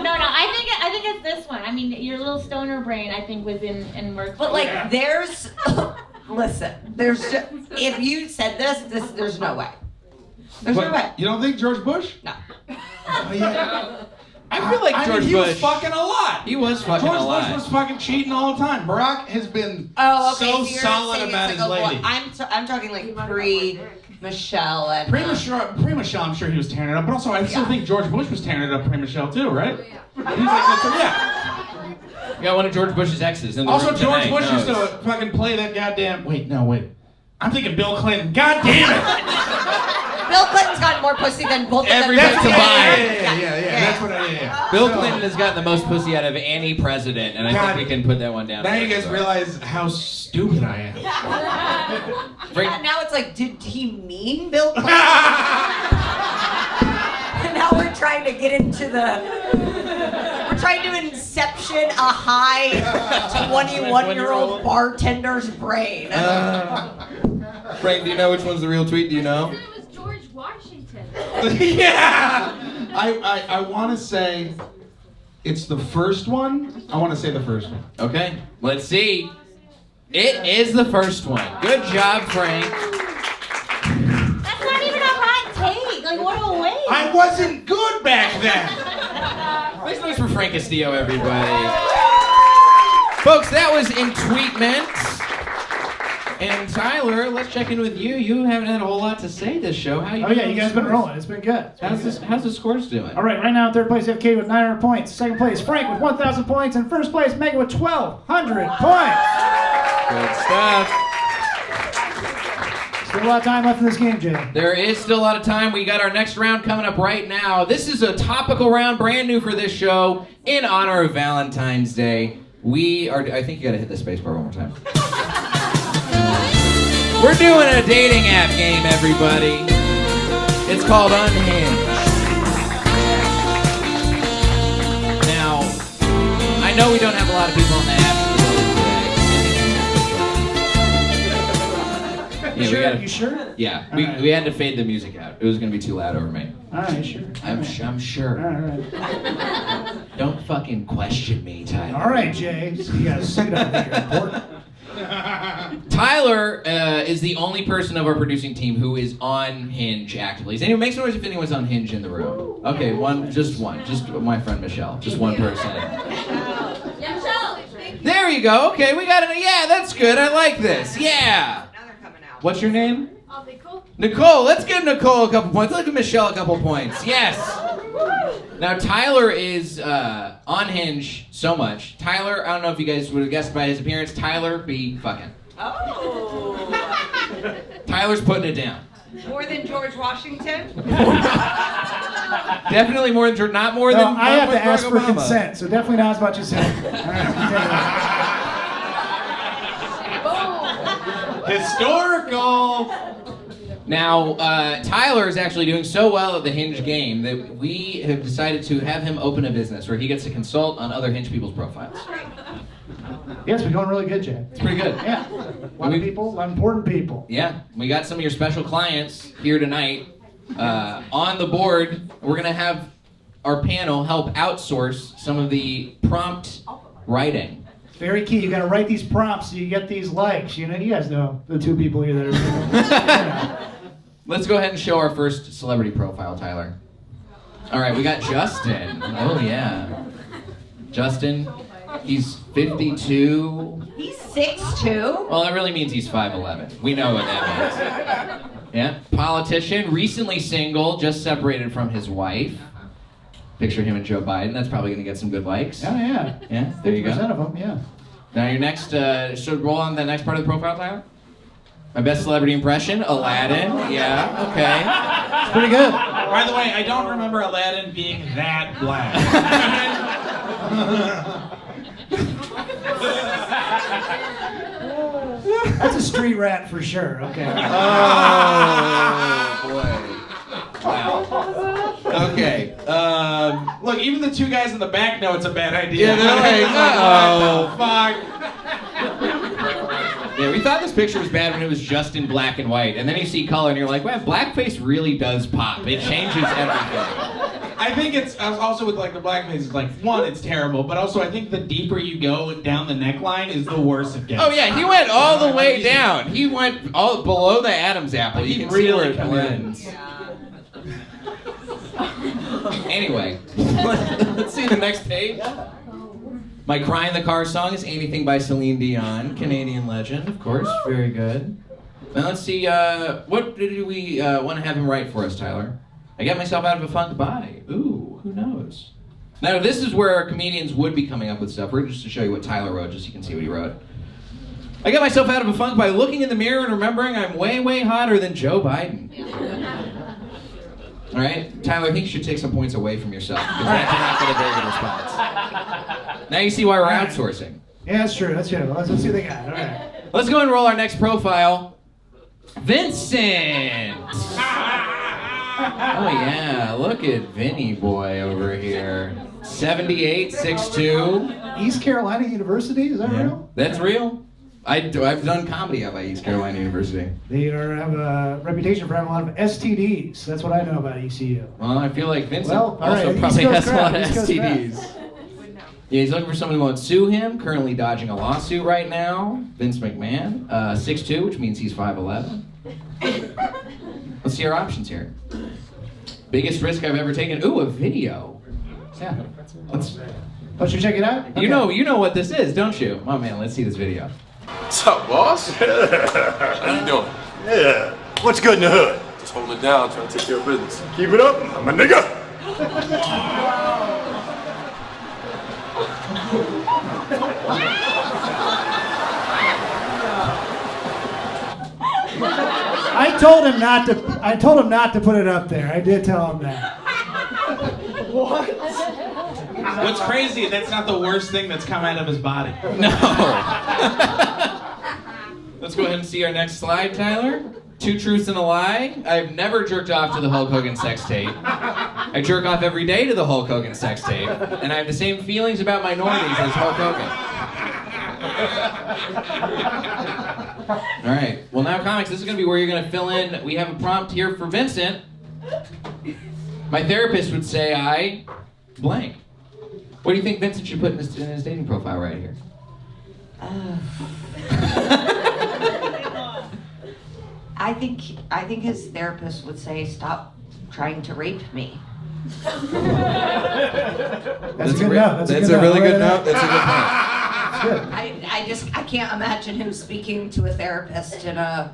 No, I think it's this one. I mean, your little stoner brain, I think, was in work. But like, there's, listen, if you said this, there's no way. There's no way. You don't think George Bush? No. Oh, yeah. I feel like George he Bush. was fucking a lot. He was fucking George a lot. Bush was fucking cheating all the time. Barack has been Oh, okay. so you're solid saying about it's his like lady. I'm talking like pre-Michelle and. Pre-Michelle, I'm sure he was tearing it up, but also I still Yeah. think George Bush was tearing it up pre-Michelle too, right? He's like, yeah. We got one of George Bush's exes in the Also, room George tonight. Bush used to knows. fucking play that goddamn. Wait. I'm thinking Bill Clinton. God damn it! Bill Clinton's gotten more pussy than both of them. Everybody That's combined. Yeah. That's what I. Yeah. Bill So, Clinton has gotten the most pussy out of any president, and I God. think we can put that one down. Now for you guys us. realize how stupid I am. Yeah, now it's like, did he mean Bill Clinton? And now we're trying to get into we're trying to inception a high 21-year-old bartender's brain. Frank, do you know which one's the real tweet? Do you know? It was George Washington. Yeah. I want to say it's the first one. I want to say the first one. Okay, let's see. It is the first one. Good job, Frank. That's not even a hot take. Like, what a waste. I wasn't good back then. Make noise for Frank Castillo, everybody. Folks, that was Entweetment. And Tyler, let's check in with you. You haven't had a whole lot to say this show. How you Oh yeah, doing you guys with been scores? rolling. It's been good. How's the scores doing? All right, right now in third place, FK with 900 points. Second place, Frank with 1,000 points. And first place, Megan with 1,200 points. Good stuff. Still a lot of time left in this game, Jay. There is still a lot of time. We got our next round coming up right now. This is a topical round, brand new for this show, in honor of Valentine's Day. I think you gotta hit the space bar one more time. We're doing a dating app game, everybody. It's called Unhinged. Now, I know we don't have a lot of people on the app today. Yeah, Sure, we gotta, you sure? Yeah, All we, right. we had to fade the music out. It was gonna be too loud over me. All right, sure. I'm sure. All right. Don't fucking question me, Tyler. All right, Jay. So you got a suit on there. Important. Tyler is the only person of our producing team who is on Hinge actively. Does anyone make some noise if anyone's on Hinge in the room? Okay, just my friend Michelle, just one person. There you go. Okay, we got it. Yeah, that's good. I like this. Yeah. Now they're coming out. What's your name? Oh, they cool? Nicole. Let's give Nicole a couple points. Let's give Michelle a couple points. Yes. Now Tyler is on Hinge so much. Tyler, I don't know if you guys would have guessed by his appearance. Tyler be fucking. Oh. Tyler's putting it down. More than George Washington? Definitely more than not more No, than. I have to Barack ask for Obama. consent, so definitely not as much as him. All right, Historical. Now, Tyler is actually doing so well at the Hinge game that we have decided to have him open a business where he gets to consult on other Hinge people's profiles. Yes, we're going really good, Jay. It's pretty good. Yeah. A lot of people, a lot of important people. Yeah, we got some of your special clients here tonight on the board. We're going to have our panel help outsource some of the prompt writing. Very key. You got to write these prompts so you get these likes. You know, you guys know the two people here that are. Let's go ahead and show our first celebrity profile, Tyler. All right, we got Justin. Oh, yeah. Justin, he's 52. He's 6'2". Well, that really means he's 5'11". We know what that means. Yeah. Politician, recently single, just separated from his wife. Picture him and Joe Biden. That's probably going to get some good likes. Oh, yeah. Yeah, there you go. 50% of them, yeah. Now your next, should roll on the next part of the profile, Tyler? My best celebrity impression, Aladdin. Yeah, okay. It's pretty good. By the way, I don't remember Aladdin being that black. That's a street rat for sure. Okay. Oh, boy. Wow. Okay. Look, even the two guys in the back know it's a bad idea. Yeah, they're like, uh-oh. Fuck. Yeah, we thought this picture was bad when it was just in black and white, and then you see color and you're like, wow, blackface really does pop. It changes everything. I think it's also with like the blackface. It's like one, it's terrible, but also I think the deeper you go down the neckline is the worse it gets. Oh yeah, he went all the way down. He went all below the Adam's apple. You can see where it blends. Anyway, let's see the next page. My Cry in the Car song is Anything by Celine Dion, Canadian legend, of course. Very good. Now let's see, what do we want to have him write for us, Tyler? I got myself out of a funk by. Ooh, who knows? Now this is where our comedians would be coming up with stuff. We're just to show you what Tyler wrote, just so you can see what he wrote. I got myself out of a funk by looking in the mirror and remembering I'm way, way hotter than Joe Biden. All right, Tyler, I think you should take some points away from yourself because that did not get a very good response. Now you see why we're outsourcing. Yeah, that's true. That's true. Let's see what they got. All right. Let's go and roll our next profile. Vincent. Oh yeah, look at Vinny boy over here. 78, 6'2". East Carolina University, is that real? That's real. I've done comedy out by East Carolina University. They have a reputation for having a lot of STDs. That's what I know about ECU. Well, I feel like Vincent Well, all also right, probably East Coast has a lot of crap, East Coast STDs. Yeah, he's looking for someone who won't sue him. Currently dodging a lawsuit right now. Vince McMahon, 6'2", which means he's 5'11". Let's see our options here. Biggest risk I've ever taken. Ooh, a video. Yeah. Let's, Don't you check it out? Okay. you know what this is, don't you? Oh man, let's see this video. What's up, boss? How you doing? Yeah. What's good in the hood? Just holding it down, trying to take care of business. Keep it up, I'm a nigga. I told him not to put it up there. I did tell him that. What's crazy, that's not the worst thing that's come out of his body. No. Let's go ahead and see our next slide, Tyler. 2 truths and a lie. I've never jerked off to the Hulk Hogan sex tape. I jerk off every day to the Hulk Hogan sex tape, and I have the same feelings about minorities as Hulk Hogan. All right. Well, now, comics, this is going to be where you're going to fill in. We have a prompt here for Vincent. My therapist would say I blank. What do you think Vincent should put in his dating profile right here? I think his therapist would say, "Stop trying to rape me." That's a good note. That's a really good note. That's a good point. I can't imagine him speaking to a therapist in a.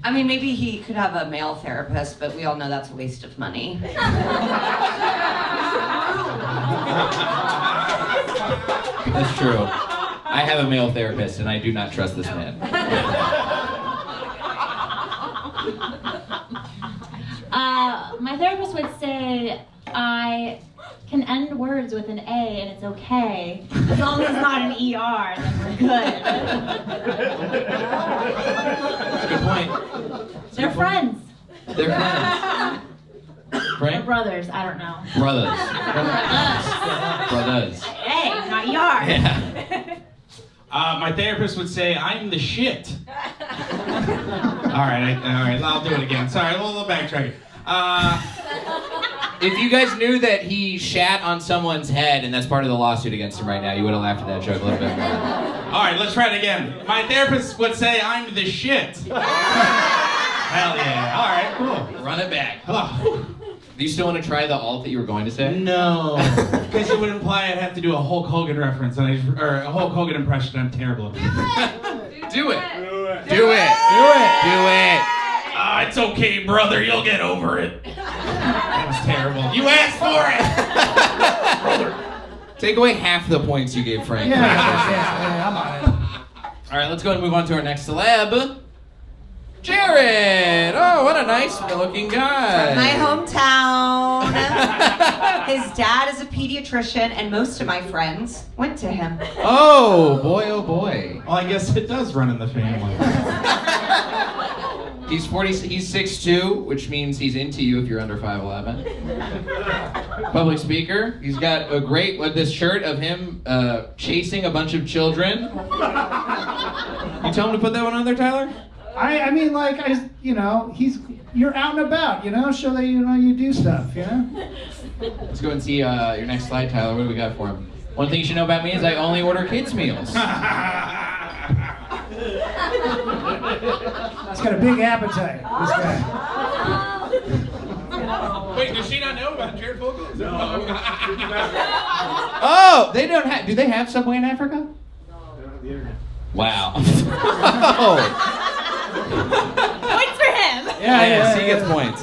I mean, maybe he could have a male therapist, but we all know that's a waste of money. That's true. I have a male therapist, and I do not trust this man. My therapist would say I can end words with an A and it's okay. As long as it's not an ER, then we're good. That's a good point. They're friends. They're friends. They're Right? brothers, I don't know. Brothers. Brothers. Hey, not ER. Yeah. My therapist would say, I'm the shit. all right, I'll do it again. Sorry, a little backtracking. If you guys knew that he shat on someone's head and that's part of the lawsuit against him right now, you would have laughed at that joke a little bit more. All right, let's try it again. My therapist would say, I'm the shit. Hell yeah. All right, cool. Run it back. Hello. Do you still want to try the alt that you were going to say? No, because it would imply I'd have to do a Hulk Hogan reference, or a Hulk Hogan impression. I'm terrible at it. Do it. Do it. Ah, it's okay, brother. You'll get over it. That was terrible. You asked for it. Take away half the points you gave Frank. Yeah, I'm on it. All right, let's go and move on to our next celeb. Jared! Oh, what a nice looking guy. My hometown. His dad is a pediatrician, and most of my friends went to him. Oh boy. Well, I guess it does run in the family. He's 6'2", which means he's into you if you're under 5'11". Public speaker. He's got a great, with this shirt of him chasing a bunch of children. You tell him to put that one on there, Tyler? I mean, like, you're out and about, show that, you do stuff, Let's go and see your next slide, Tyler. What do we got for him? One thing you should know about me is I only order kids' meals. He's got a big appetite, this guy. Wait, does she not know about Jared Fogle? No. Oh, they don't have. Do they have Subway in Africa? Wow. Points for him. Yeah, he gets points.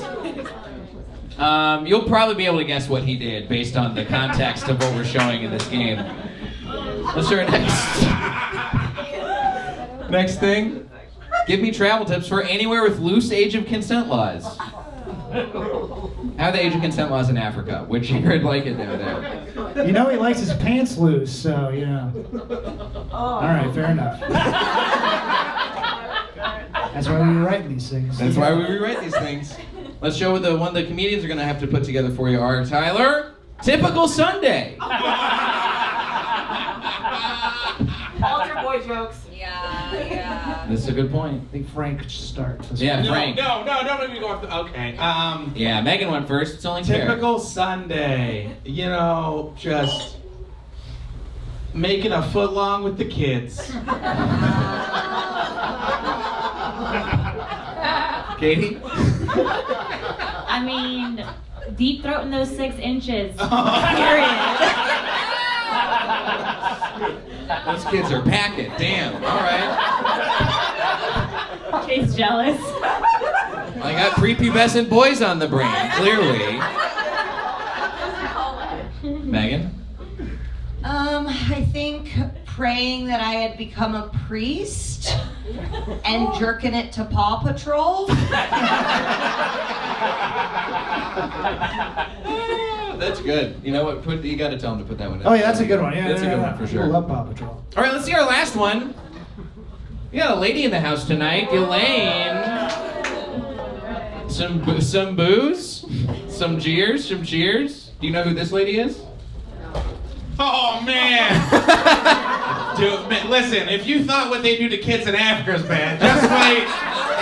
You'll probably be able to guess what he did based on the context of what we're showing in this game. Let's do our next thing. Give me travel tips for anywhere with loose age of consent laws. How are the age of consent laws in Africa? Would Jared like it over there? He likes his pants loose, so, All right, fair enough. That's why we rewrite these things. That's why we rewrite these things. Let's show what the one the comedians are going to have to put together for you are. Tyler, typical Sunday. Altar boy jokes. Yeah. This is a good point. I think Frank should start. Yeah, Frank. No, don't make me go off the... Okay. Yeah, Megan went first. It's only fair. Typical Sunday. Just making a foot long with the kids. Katie? I mean, deep throating those 6 inches. Period. Those kids are packing. Damn. All right. Kate's jealous. I got prepubescent boys on the brain, clearly. Megan? I think praying that I had become a priest and jerking it to Paw Patrol. That's good. You know what? You got to tell him to put that one in. Oh, yeah, that's a good one. Yeah, that's a good one for sure. I love Paw Patrol. All right, let's see our last one. We got a lady in the house tonight, Elaine. Some booze, some cheers. Do you know who this lady is? Oh, man. Listen, if you thought what they do to kids in Africa is bad, just wait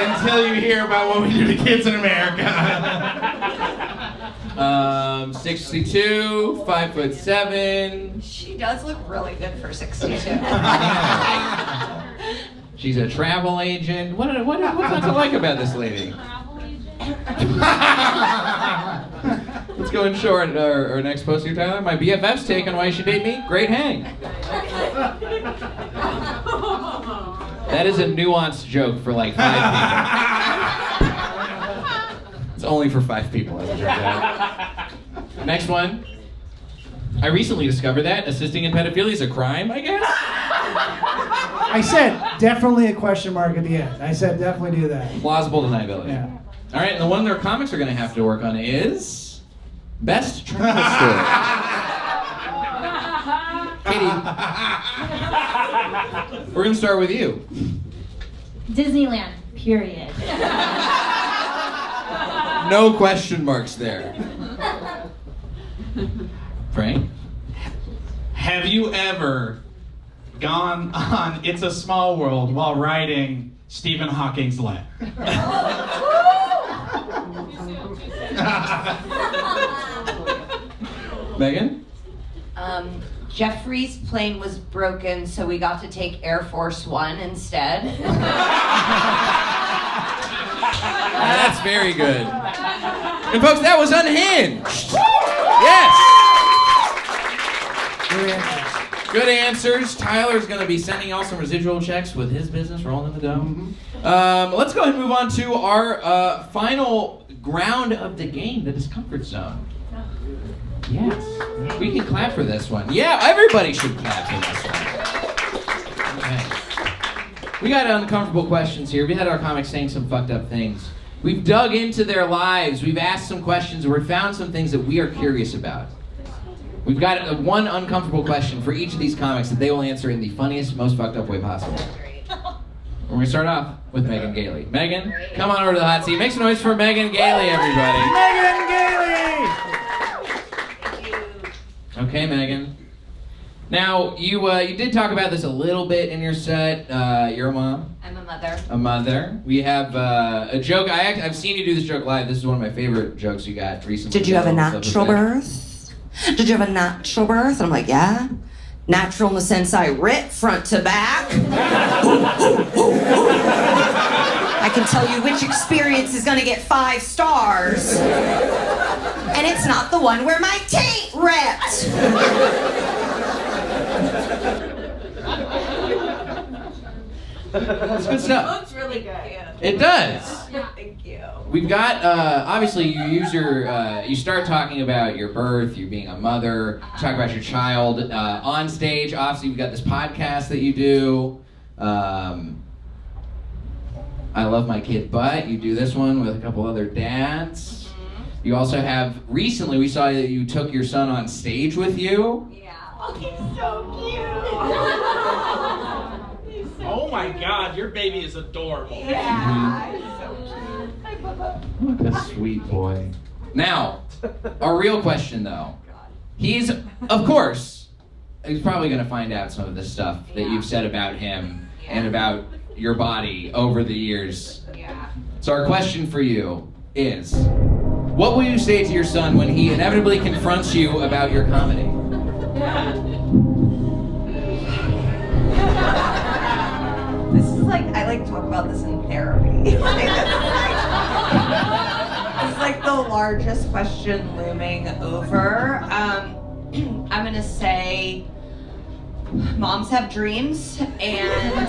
until you hear about what we do to kids in America. 62, 5'7". She does look really good for 62. She's a travel agent. What's not to like about this lady? Let's go and show our next post here, Tyler. My BFF's take on why you should date me. Great hang. That is a nuanced joke for like 5 people. It's only for 5 people. As it turns out. Next one. I recently discovered that assisting in pedophilia is a crime, I guess? I said definitely a question mark at the end. I said definitely do that. Plausible deniability. Yeah. All right, and the one their comics are going to have to work on is best travel story. Katie, we're going to start with you. Disneyland, period. No question marks there. Frank? Have you ever gone on It's a Small World while riding Stephen Hawking's letter? Megan? Jeffrey's plane was broken, so we got to take Air Force One instead. That's very good. And folks, that was unhinged. Yes. Good answers. Tyler's going to be sending y'all some residual checks with his business rolling in the dough. Let's go ahead and move on to our final ground of the game, the Discomfort Zone. Yes. We can clap for this one. Yeah, everybody should clap for this one. Okay. We got uncomfortable questions here. We had our comics saying some fucked up things. We've dug into their lives. We've asked some questions, and we've found some things that we are curious about. We've got one uncomfortable question for each of these comics that they will answer in the funniest, most fucked up way possible. We're going to start off with Megan Gailey. Megan, come on over to the hot seat. Make some noise for Megan Gailey, everybody. Megan Gailey! Okay, Megan. Now, you did talk about this a little bit in your set. You're a mom. I'm a mother. A mother. We have a joke. I've seen you do this joke live. This is one of my favorite jokes you got recently. Did you have a natural birth? Did you have a natural birth? And I'm like, yeah. Natural in the sense I rip front to back. I can tell you which experience is gonna get 5 stars. And it's not the one where my taint ripped. That's good stuff. Looks really good. It does. Thank you. We've got, obviously you use you start talking about your birth, you being a mother, talk about your child on stage. Obviously you've got this podcast that you do. I Love My Kid Butt. You do this one with a couple other dads. You also have, recently we saw that you took your son on stage with you. Yeah. Oh, he's so cute. Oh my God, your baby is adorable. Yeah. He's so cute. What a sweet boy. Now, our real question though. He's, of course, he's probably going to find out some of the stuff that you've said about him and about your body over the years. Yeah. So our question for you is, what will you say to your son when he inevitably confronts you about your comedy? This is like, I like to talk about this in therapy. It's like the largest question looming over. I'm gonna say, moms have dreams, and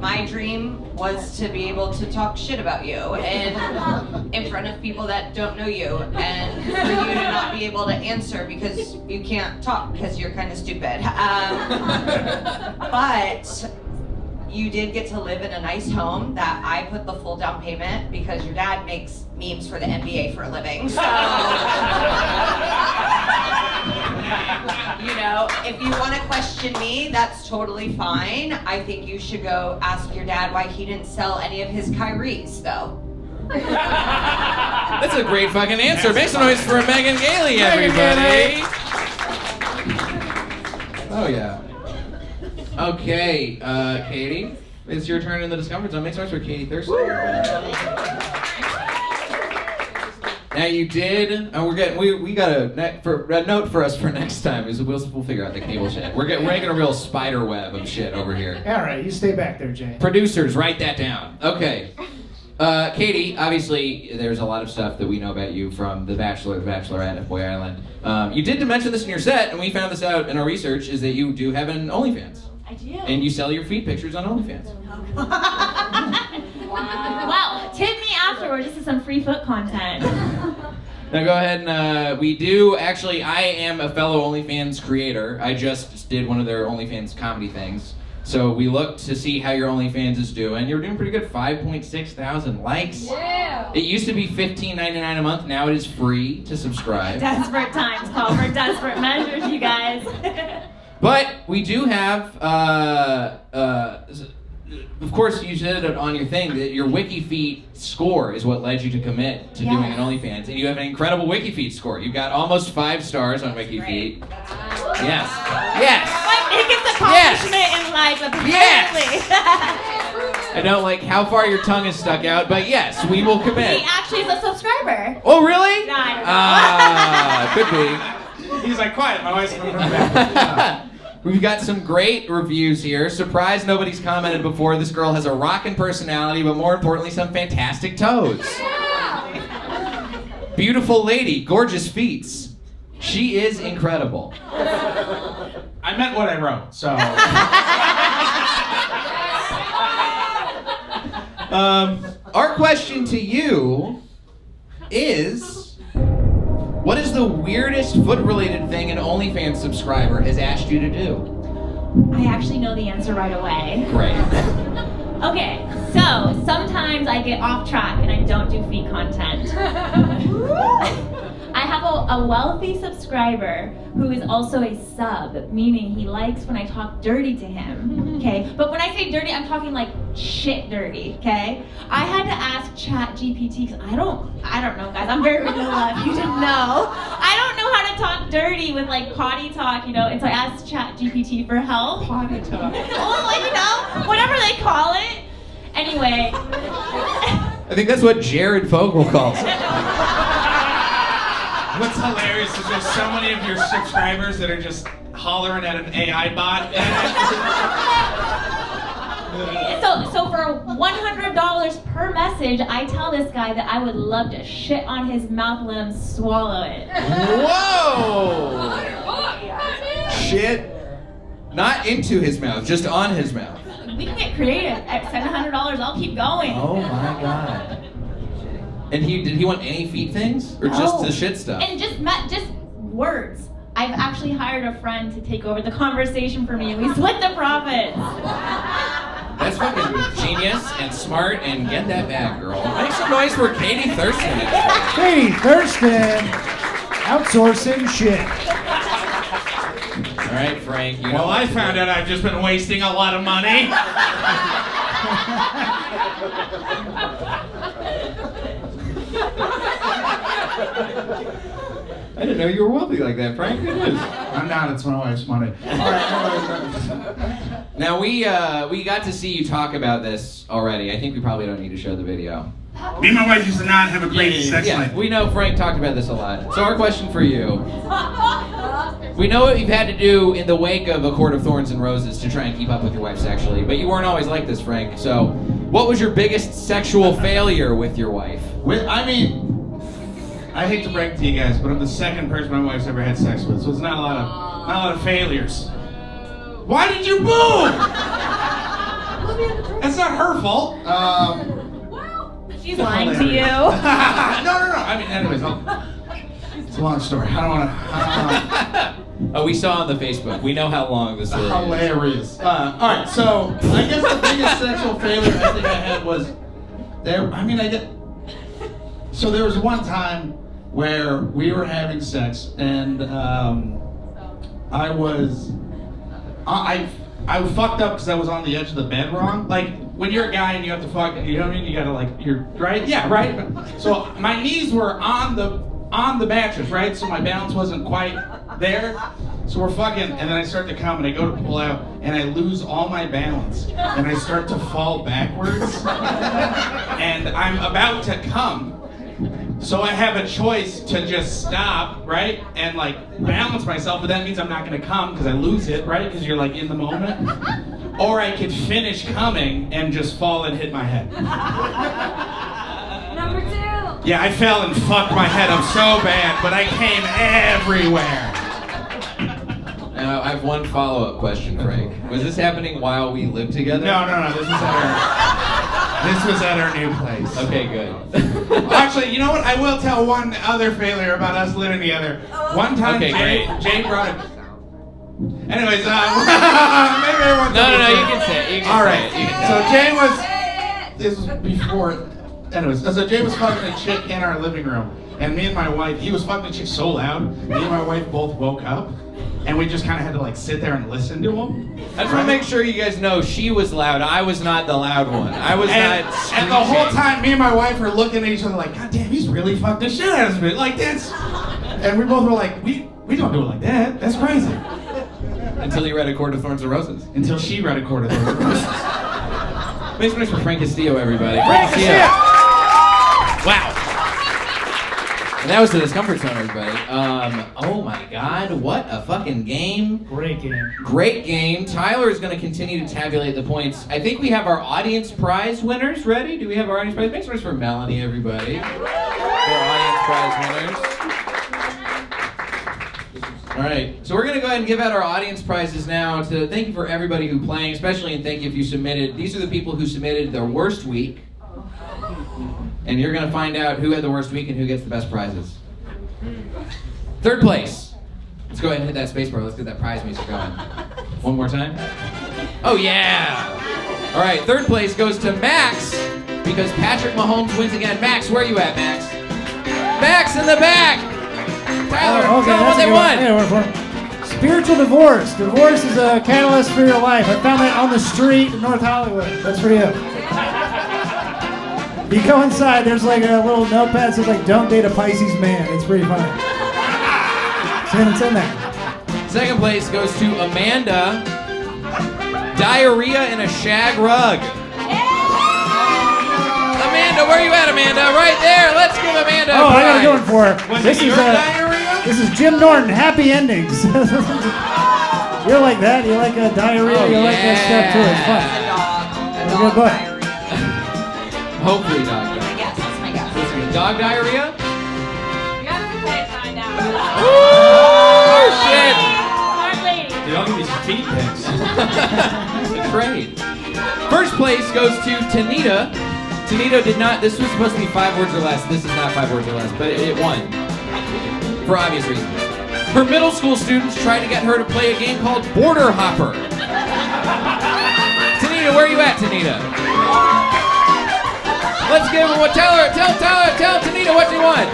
my dream was to be able to talk shit about you and in front of people that don't know you, and for you to not be able to answer because you can't talk because you're kind of stupid. But you did get to live in a nice home that I put the full down payment because your dad makes memes for the NBA for a living. So, you know, if you want to question me, that's totally fine. I think you should go ask your dad why he didn't sell any of his Kyries, though. That's a great fucking answer. Make some noise for Megan Gailey, everybody. Oh yeah. Okay, Katie, it's your turn in the Discomfort Zone. Make noise for Katie Thurston. Now you did. We got a note for us for next time. Is we'll figure out the cable shit. We're making a real spider web of shit over here. All right, you stay back there, Jay. Producers, write that down. Okay. Katie, obviously, there's a lot of stuff that we know about you from The Bachelor, The Bachelorette, and Boy Island. You did mention this in your set, and we found this out in our research, is that you do have an OnlyFans. I do. And you sell your feet pictures on OnlyFans. Wow. Tip me afterwards. This is some free foot content. Now go ahead and we do actually. I am a fellow OnlyFans creator. I just did one of their OnlyFans comedy things. So we looked to see how your OnlyFans is doing. You're doing pretty good. 5.6 thousand likes. Yeah. It used to be $15.99 a month. Now it is free to subscribe. Desperate times call for desperate measures, you guys. But we do have, of course, you said it on your thing that your WikiFeet score is what led you to commit to doing an OnlyFans, and you have an incredible WikiFeet score. You've got almost 5 stars on WikiFeet. Yes. Yes. My biggest accomplishment in life, apparently. I don't like how far your tongue is stuck out, but yes, we will commit. He actually is a subscriber. Oh, really? No, I Could be. He's like, quiet, my wife's coming from the back. We've got some great reviews here. Surprised nobody's commented before. This girl has a rockin' personality, but more importantly, some fantastic toes. Beautiful lady, gorgeous feats. She is incredible. I meant what I wrote, so. Our question to you is, what is the weirdest foot-related thing an OnlyFans subscriber has asked you to do? I actually know the answer right away. Great. Okay, so sometimes I get off track and I don't do feet content. I have a wealthy subscriber who is also a sub, meaning he likes when I talk dirty to him, okay? But when I say dirty, I'm talking like shit dirty, okay? I had to ask ChatGPT because I don't know, guys. I'm very vanilla, if you didn't know. I don't know how to talk dirty with like potty talk, you know? And so I asked ChatGPT for help. Potty talk. Oh, like, you know, whatever they call it. Anyway. I think that's what Jared Fogle calls it. What's hilarious is there's so many of your subscribers that are just hollering at an AI bot. So for $100 per message, I tell this guy that I would love to shit on his mouth and let him swallow it. Whoa! Shit. Not into his mouth, just on his mouth. We can get creative. At $700, I'll keep going. Oh my god. And did he want any feet things? Or just the shit stuff? And just words. I've actually hired a friend to take over the conversation for me and we split the profits. That's fucking genius and smart, and get that back, girl. Make some noise for Katie Thurston. Katie Thurston, outsourcing shit. All right, Frank. You know Well, I found out I've just been wasting a lot of money. I didn't know you were wealthy like that, Frank. It is. I'm not. It's my wife's money. All right. Now we got to see you talk about this already. I think we probably don't need to show the video. Me and my wife used to not have a great sex life. We know Frank talked about this a lot. So our question for you. We know what you've had to do in the wake of A Court of Thorns and Roses to try and keep up with your wife sexually, but you weren't always like this, Frank. So what was your biggest sexual failure with your wife? I hate to break it to you guys, but I'm the second person my wife's ever had sex with, so it's not a lot of failures. Why did you boo? That's not her fault. She's lying to you. No. I mean, anyways, it's a long story. I don't want to. Oh, we saw on the Facebook. We know how long this is. Hilarious. All right, so I guess the biggest sexual failure I think I had was there. So there was one time where we were having sex, and I fucked up because I was on the edge of the bed wrong. Like when you're a guy and you have to fuck, you know what I mean? You gotta you're right. Yeah, right. So my knees were on the mattress, right? So my balance wasn't quite there. So we're fucking, and then I start to come, and I go to pull out, and I lose all my balance, and I start to fall backwards, and I'm about to come. So I have a choice to just stop, right, and like balance myself, but that means I'm not gonna come because I lose it, right, because you're like in the moment. Or I could finish coming and just fall and hit my head. Number 2. Yeah, I fell and fucked my head up so bad, but I came everywhere. Now, I have one follow-up question, Frank. Was this happening while we lived together? No. This was at our new place. Okay, good. Actually, you know what? I will tell one other failure about us living together. One time, Okay, Jay brought it. Anyways, maybe I want to. No, you can say it. You can All say right. it. You can So say Jay was. This was before. Anyways, so Jay was fucking a chick in our living room, and me and my wife. He was fucking a chick so loud. Me and my wife both woke up, and we just kind of had to like sit there and listen to him. I just want to make sure you guys know she was loud. I was not the loud one. I was not. And the whole time, me and my wife were looking at each other like, God damn, he's really fucked the shit out of us. Like that's. And we both were like, we don't do it like that. That's crazy. Until you read A Court of Thorns and Roses. Until she read A Court of Thorns and Roses. Make some noise for Frank Castillo, everybody. Frank Castillo! Wow. And that was the Discomfort Zone, everybody. Oh my God, what a fucking game. Great game. Great game. Tyler is going to continue to tabulate the points. I think we have our audience prize winners ready. Do we have our audience prize? Make some noise for Melanie, everybody. For our audience prize winners. All right, so we're gonna go ahead and give out our audience prizes now. To thank you for everybody who playing, especially, and thank you if you submitted. These are the people who submitted their worst week, and you're gonna find out who had the worst week and who gets the best prizes. Third place. Let's go ahead and hit that space bar. Let's get that prize music going. One more time. Oh yeah! All right, third place goes to Max because Patrick Mahomes wins again. Max, where are you at, Max? Max in the back. Tyler, tell them what they won. Spiritual divorce. Divorce is a catalyst for your life. I found that on the street in North Hollywood. That's for you. You go inside, there's like a little notepad that says like, don't date a Pisces man. It's pretty funny. So it's in there. Second place goes to Amanda. Diarrhea in a shag rug. Amanda, where you at, Amanda? Right there. Let's give Amanda a I got a prize. good one for her. This is This is Jim Norton, Happy Endings. You're like that. You like a diarrhea. You like that stuff too. It's fun. It's a good book. Hopefully dog diarrhea. Yes, that's my guess. Dog diarrhea? You have to play it find out. Oh, shit. Smart lady. Dude, I'll give you some feet pics. Betrayed. First place goes to Tanita. Tanita did not, this was supposed to be 5 words or less. This is not 5 words or less, but it won. For obvious reasons. Her middle school students tried to get her to play a game called Border Hopper. Tanita, where are you at, Tanita? Let's give her what, tell Tanita what you want.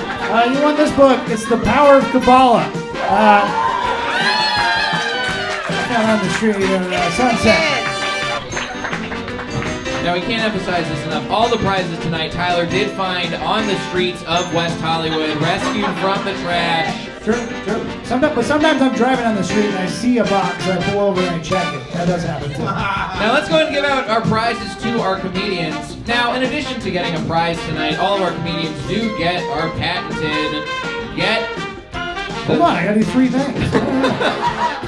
You won this book. It's The Power of Kabbalah. Down on the street in Sunset. Now, we can't emphasize this enough. All the prizes tonight, Tyler did find on the streets of West Hollywood, rescued from the trash. True. Sometimes I'm driving on the street and I see a box, I pull over and I check it. That does happen too. Now, let's go ahead and give out our prizes to our comedians. Now, in addition to getting a prize tonight, all of our comedians do get our patented Hold on, I gotta do 3 things.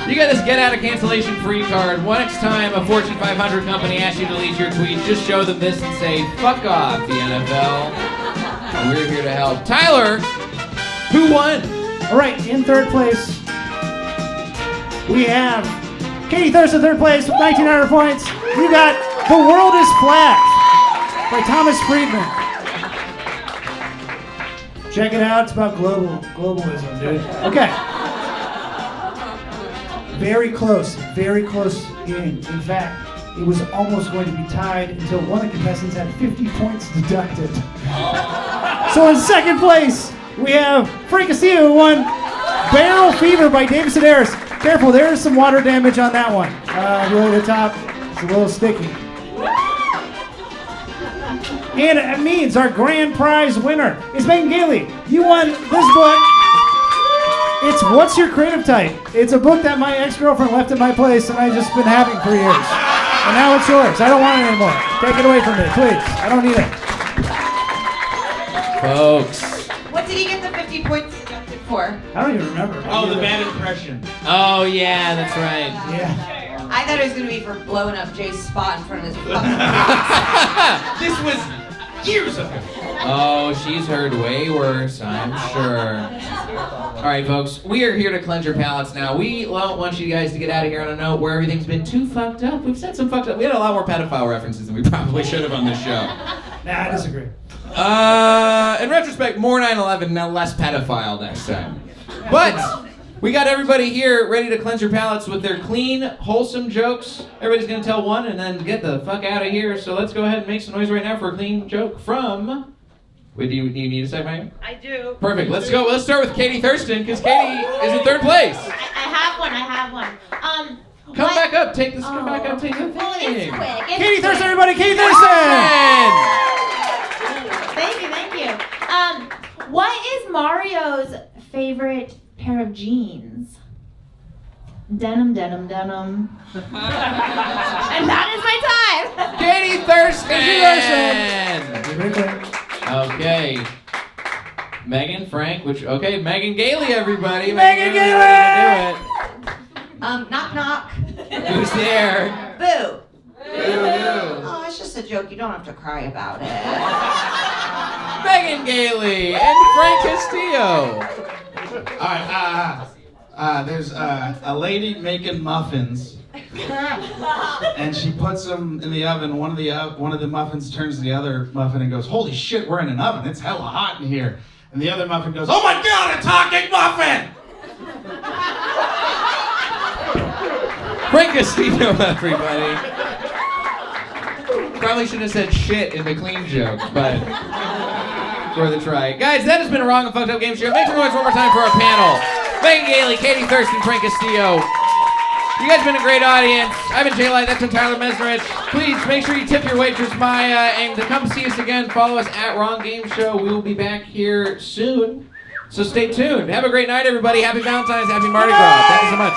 You got this get out of cancellation free card. Next time a Fortune 500 company asks you to delete your tweet, just show them this and say, fuck off, the NFL. And we're here to help. Tyler, who won? All right, in third place, we have Katie Thurston, third place with 1,900 points. We got The World is Flat by Thomas Friedman. Check it out. It's about globalism, dude. Okay. Very close game. In fact, it was almost going to be tied until one of the contestants had 50 points deducted. So in second place, we have Frank Castillo, who won Barrel Fever by David Sedaris. Careful, there is some water damage on that one. Really, the top is a little sticky. And it means our grand prize winner is Megan Gailey. You won this book. It's What's Your Creative Type? It's a book that my ex-girlfriend left in my place and I've just been having for years. And now it's yours. I don't want it anymore. Take it away from me, please. I don't need it. Folks. What did he get the 50 points deducted for? I don't even remember. Oh, the bad impression. Oh, yeah, that's right. Yeah. I thought it was going to be for blowing up Jay's spot in front of his This was years ago. Oh, she's heard way worse, I'm sure. All right, folks, we are here to cleanse your palates now. We don't want you guys to get out of here on a note where everything's been too fucked up. We've said some fucked up. We had a lot more pedophile references than we probably should have on this show. Nah, I disagree. In retrospect, more 9/11, now less pedophile next time. But we got everybody here ready to cleanse your palates with their clean, wholesome jokes. Everybody's gonna tell one and then get the fuck out of here. So let's go ahead and make some noise right now for a clean joke from. Wait, do you need a second, Megan? I do. Perfect. Let's go. Let's start with Katie Thurston because Katie is in third place. I have one. Come back up. Take this. Come back up. Take the thing. Well, it's quick. It's Katie quick. Thurston, everybody! Katie Thurston! Thank you. What is Mario's favorite pair of jeans? Denim, denim, denim. And that is my time. Katie Thurston. Katie Thurston. Okay. Megan, Frank, okay, Megan Gailey, everybody. Megan Gailey! Do knock knock. it. Who's there? Boo. Boo. Oh, it's just a joke. You don't have to cry about it. Megan Gailey and Frank Castillo. All right, there's a lady making muffins, and she puts them in the oven. One of the muffins turns to the other muffin and goes, "Holy shit, we're in an oven. It's hella hot in here." And the other muffin goes, "Oh my god, a talking muffin!" Frank Castillo, everybody. Probably should have said shit in the clean joke, but worth a try. Guys, that has been a wrong and fucked up game show. Make some noise one more time for our panel. Megan Gailey, Katie Thurston, Frank Castillo. You guys have been a great audience. I've been Jay Light, that's been Tyler Mesnerich. Please make sure you tip your waitress Maya and to come see us again. Follow us at Wrong Game Show. We will be back here soon. So stay tuned. Have a great night, everybody. Happy Valentine's, happy Mardi Gras. Thank you so much.